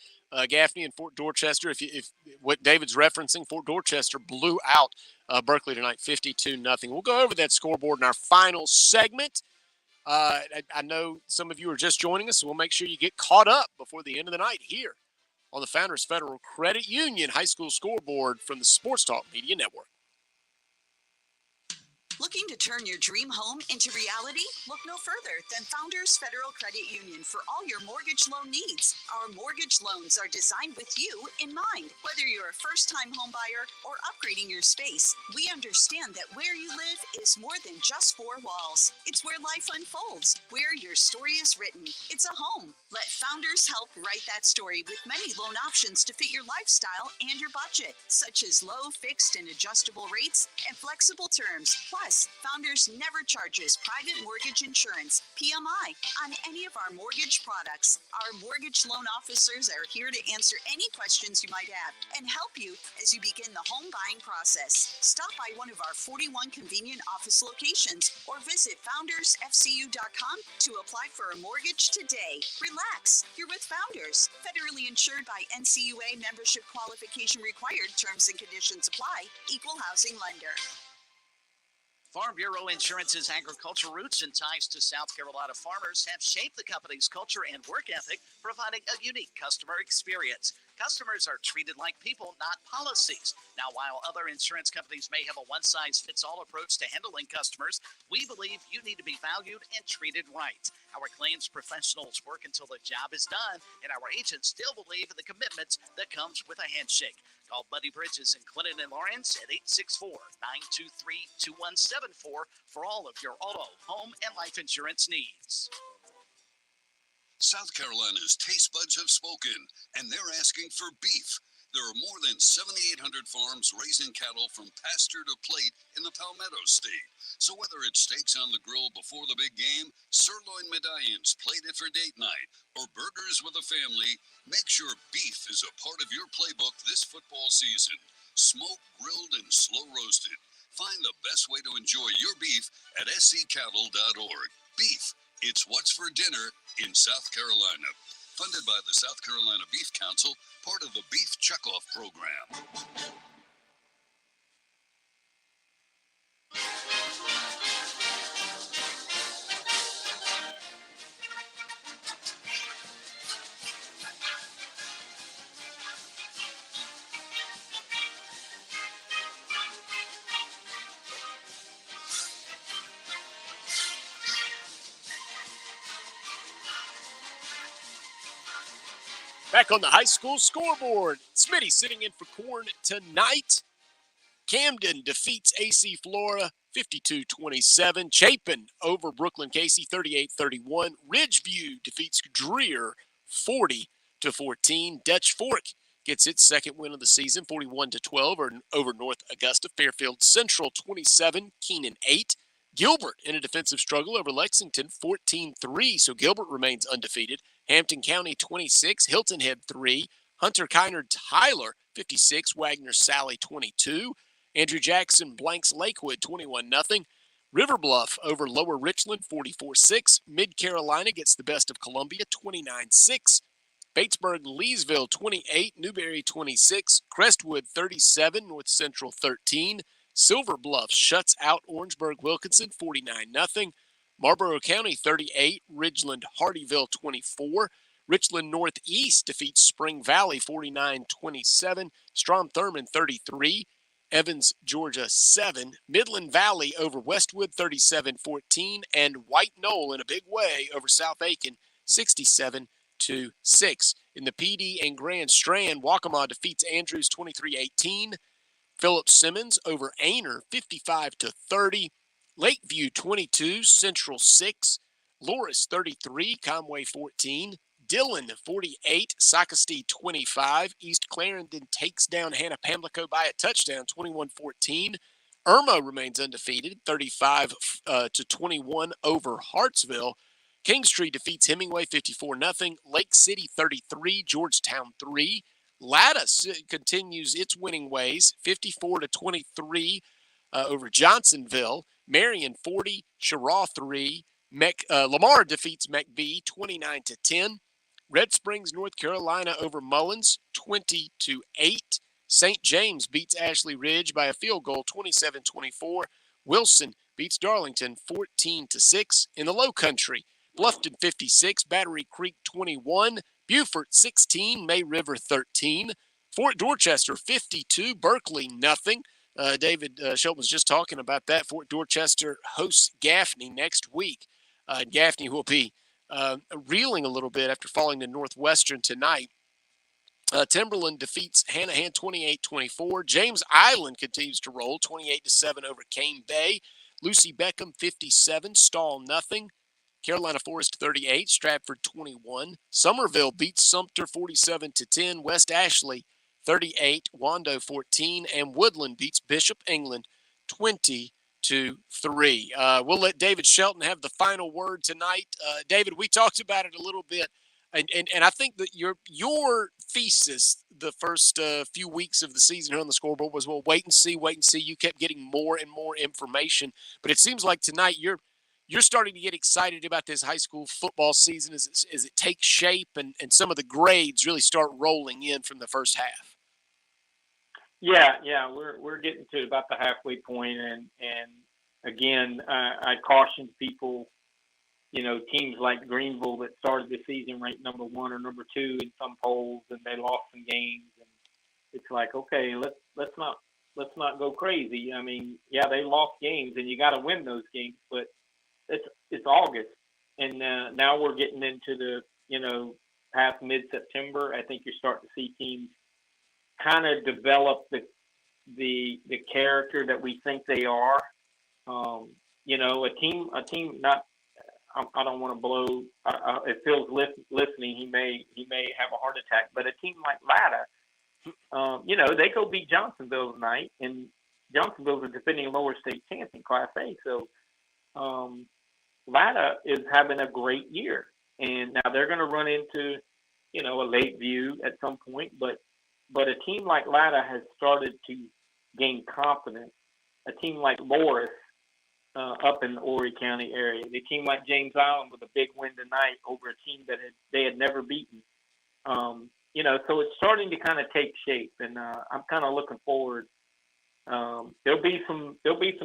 Gaffney and Fort Dorchester. If what David's referencing, Fort Dorchester blew out Berkeley tonight, 52-0. We'll go over that scoreboard in our final segment. I know some of you are just joining us, so we'll make sure you get caught up before the end of the night here on the Founders Federal Credit Union High School Scoreboard from the Sports Talk Media Network. Looking to turn your dream home into reality? Look no further than Founders Federal Credit Union for all your mortgage loan needs. Our mortgage loans are designed with you in mind. Whether you're a first-time homebuyer or upgrading your space, we understand that where you live is more than just 4 walls. It's where life unfolds, where your story is written. It's a home. Let Founders help write that story with many loan options to fit your lifestyle and your budget, such as low, fixed, and adjustable rates and flexible terms. Plus, Founders never charges private mortgage insurance, PMI, on any of our mortgage products. Our mortgage loan officers are here to answer any questions you might have and help you as you begin the home buying process. Stop by one of our 41 convenient office locations or visit foundersfcu.com to apply for a mortgage today. Relax, you're with Founders. Federally insured by NCUA, membership qualification required, terms and conditions apply, equal housing lender. Farm Bureau Insurance's agricultural roots and ties to South Carolina farmers have shaped the company's culture and work ethic, providing a unique customer experience. Customers are treated like people, not policies. Now, while other insurance companies may have a one-size-fits-all approach to handling customers, we believe you need to be valued and treated right. Our claims professionals work until the job is done, and our agents still believe in the commitment that comes with a handshake. Call Buddy Bridges in Clinton and Lawrence at 864-923-2174 for all of your auto, home, and life insurance needs. South Carolina's taste buds have spoken, and they're asking for beef. There are more than 7,800 farms raising cattle from pasture to plate in the Palmetto State. So whether it's steaks on the grill before the big game, sirloin medallions plated for date night, or burgers with a family, make sure beef is a part of your playbook this football season. Smoked, grilled, and slow roasted. Find the best way to enjoy your beef at scattle.org. Beef, it's what's for dinner in South Carolina. Funded by the South Carolina Beef Council, part of the Beef Checkoff Program. Back on the high school scoreboard, Smitty sitting in for Corn tonight. Camden defeats AC Flora 52-27. Chapin over Brooklyn Casey 38-31. Ridgeview defeats Dreer 40-14. Dutch Fork gets its second win of the season 41-12 over North Augusta. Fairfield Central 27, Keenan 8. Gilbert in a defensive struggle over Lexington 14-3, so Gilbert remains undefeated. Hampton County 26, Hilton Head 3, Hunter Kiner Tyler 56, Wagner Sally 22, Andrew Jackson blanks Lakewood 21-0. River Bluff over Lower Richland 44-6. Mid Carolina gets the best of Columbia 29-6. Batesburg Leesville 28, Newberry 26, Crestwood 37, North Central 13. Silver Bluff shuts out Orangeburg Wilkinson 49-0. Marlboro County 38, Ridgeland Hardyville 24. Richland Northeast defeats Spring Valley 49-27. Strom Thurmond 33. Evans, Georgia 7. Midland Valley over Westwood 37-14. And White Knoll in a big way over South Aiken 67-6. In the PD and Grand Strand, Waccamaw defeats Andrews 23-18. Philip Simmons over Ainer 55-30. Lakeview 22, Central 6. Loris 33, Conway 14. Dillon 48, Socastee 25. East Clarendon takes down Hannah Pamlico by a touchdown 21-14. Irma remains undefeated 35-21 over Hartsville. Kingstree defeats Hemingway 54-0. Lake City 33, Georgetown 3. Latta continues its winning ways 54-23 over Johnsonville. Marion 40, Cheraw 3. Lamar defeats McBee 29-10. Red Springs, North Carolina over Mullins 20-8. St. James beats Ashley Ridge by a field goal 27-24. Wilson beats Darlington 14-6. In the Low Country, Bluffton 56, Battery Creek 21, Beaufort 16, May River 13, Fort Dorchester 52, Berkeley nothing. David Shelton was just talking about that. Fort Dorchester hosts Gaffney next week. Gaffney will be reeling a little bit after falling to Northwestern tonight. Timberland defeats Hanahan 28-24. James Island continues to roll 28-7 over Cane Bay. Lucy Beckham 57, Stall nothing. Carolina Forest 38, Stratford 21. Somerville beats Sumter 47-10. West Ashley 38, Wando 14, and Woodland beats Bishop England 20-3. We'll let David Shelton have the final word tonight. David, we talked about it a little bit, and I think that your thesis the first few weeks of the season here on the Scoreboard was, well, wait and see. You kept getting more and more information, but it seems like tonight you're starting to get excited about this high school football season as it takes shape and some of the grades really start rolling in from the first half. Yeah, we're getting to about the halfway point, and again, I caution people, teams like Greenville that started the season ranked number 1 or number 2 in some polls, and they lost some games, and it's like, okay, let's not go crazy. I mean, yeah, they lost games, and you got to win those games, but it's August, and now we're getting into the past mid-September. I think you're starting to see teams kind of develop the character that we think they are. A team not. I don't want to blow. If Phil's listening, he may have a heart attack. But a team like Latta, they go beat Johnsonville tonight, and Johnsonville's a defending lower state champion, Class A. So Latta is having a great year, and now they're going to run into a Lakeview at some point, but a team like Latta has started to gain confidence. A team like Loris up in the Horry County area, a team like James Island with a big win tonight over a team that they had never beaten. So it's starting to kind of take shape, and I'm kind of looking forward. There'll be some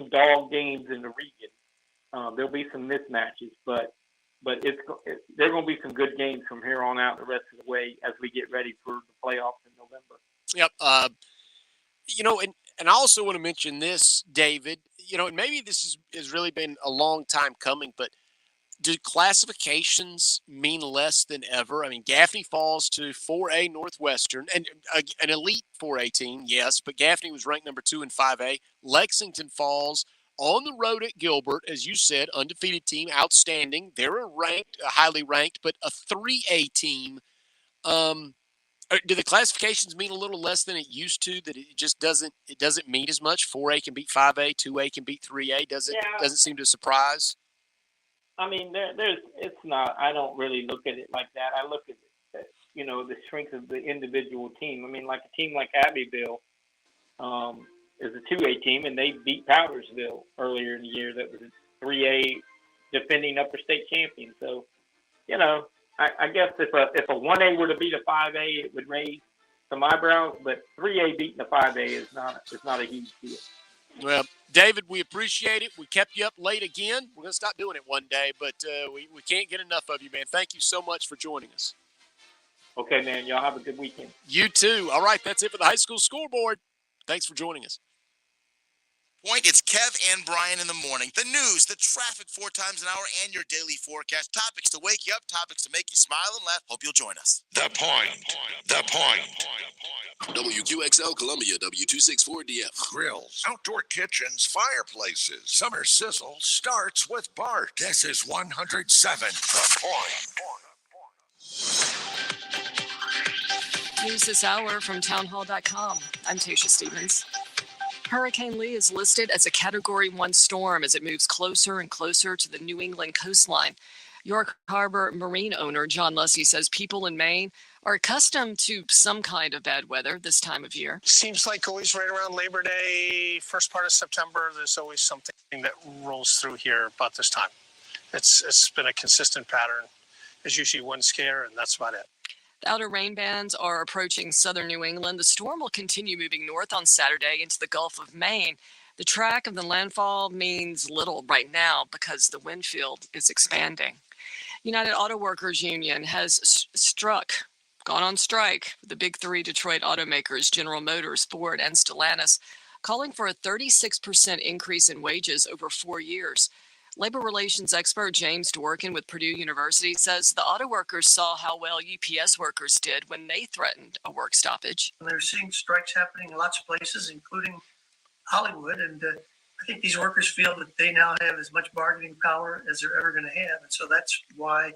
dog games in the region. There'll be some mismatches, but there are going to be some good games from here on out the rest of the way as we get ready for the playoffs in November. Yep. And I also want to mention this, David, and maybe this has really been a long time coming, but do classifications mean less than ever? I mean, Gaffney falls to 4A Northwestern, and an elite 4A team, yes, but Gaffney was ranked number 2 in 5A. Lexington falls on the road at Gilbert, as you said, undefeated team, outstanding. They're highly ranked, but a 3A team. Do the classifications mean a little less than it used to? That it just doesn't mean as much? 4A can beat 5A, 2A can beat 3A. Doesn't seem to surprise. I mean, it's not. I don't really look at it like that. I look at the strength of the individual team. I mean, like a team like Abbeville is a 2A team, and they beat Powdersville earlier in the year. That was a 3A defending upper state champion. So, I guess if a 1A were to beat a 5A, it would raise some eyebrows. But 3A beating a 5A is not a huge deal. Well, David, we appreciate it. We kept you up late again. We're going to stop doing it one day, but we can't get enough of you, man. Thank you so much for joining us. Okay, man. Y'all have a good weekend. You too. All right, that's it for the high school scoreboard. Thanks for joining us. It's Kev and Brian in the morning. The news, the traffic 4 times an hour, and your daily forecast. Topics to wake you up, topics to make you smile and laugh. Hope you'll join us. The Point. WQXL Columbia, W264DF. Grills, outdoor kitchens, fireplaces. Summer sizzle starts with Bart. This is 107. The Point. News this hour from townhall.com. I'm Tasha Stevens. Hurricane Lee is listed as a Category 1 storm as it moves closer and closer to the New England coastline. York Harbor marine owner John Lussey says people in Maine are accustomed to some kind of bad weather this time of year. Seems like always right around Labor Day, first part of September, there's always something that rolls through here about this time. It's been a consistent pattern. There's usually one scare, and that's about it. The outer rain bands are approaching southern New England. The storm will continue moving north on Saturday into the Gulf of Maine. The track of the landfall means little right now because the wind field is expanding. United Auto Workers Union has gone on strike with the big 3 Detroit automakers, General Motors, Ford, and Stellantis, calling for a 36% increase in wages over 4 years. Labor relations expert James Dworkin with Purdue University says the auto workers saw how well UPS workers did when they threatened a work stoppage. They're seeing strikes happening in lots of places, including Hollywood, and I think these workers feel that they now have as much bargaining power as they're ever going to have, and so that's why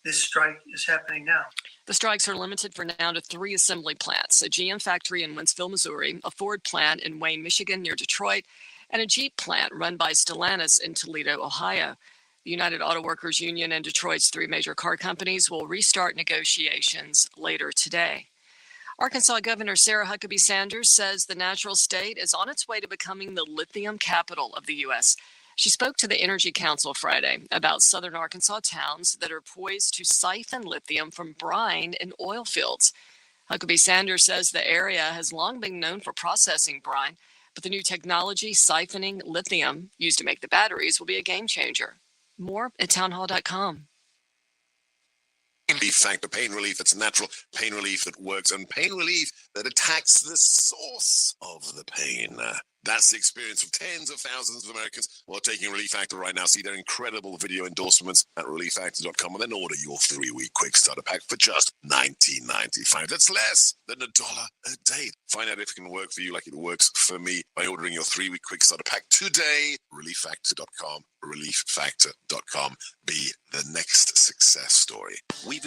this strike is happening now. The strikes are limited for now to 3 assembly plants, a GM factory in Wentzville, Missouri, a Ford plant in Wayne, Michigan near Detroit, and a Jeep plant run by Stellantis in Toledo, Ohio. The United Auto Workers Union and Detroit's 3 major car companies will restart negotiations later today. Arkansas Governor Sarah Huckabee Sanders says the natural state is on its way to becoming the lithium capital of the U.S. She spoke to the Energy Council Friday about southern Arkansas towns that are poised to siphon lithium from brine in oil fields. Huckabee Sanders says the area has long been known for processing brine, but the new technology siphoning lithium used to make the batteries will be a game changer. More at townhall.com. Relief Factor pain relief that's natural, pain relief that works, and pain relief that attacks the source of the pain. That's the experience of tens of thousands of Americans who are taking Relief Factor right now. See their incredible video endorsements at relieffactor.com and then order your 3-week quick starter pack for just $19.95. $5. That's less than $1 a day. Find out if it can work for you like it works for me by ordering your 3-week quick starter pack today. ReliefFactor.com. ReliefFactor.com. Be the next success story. We've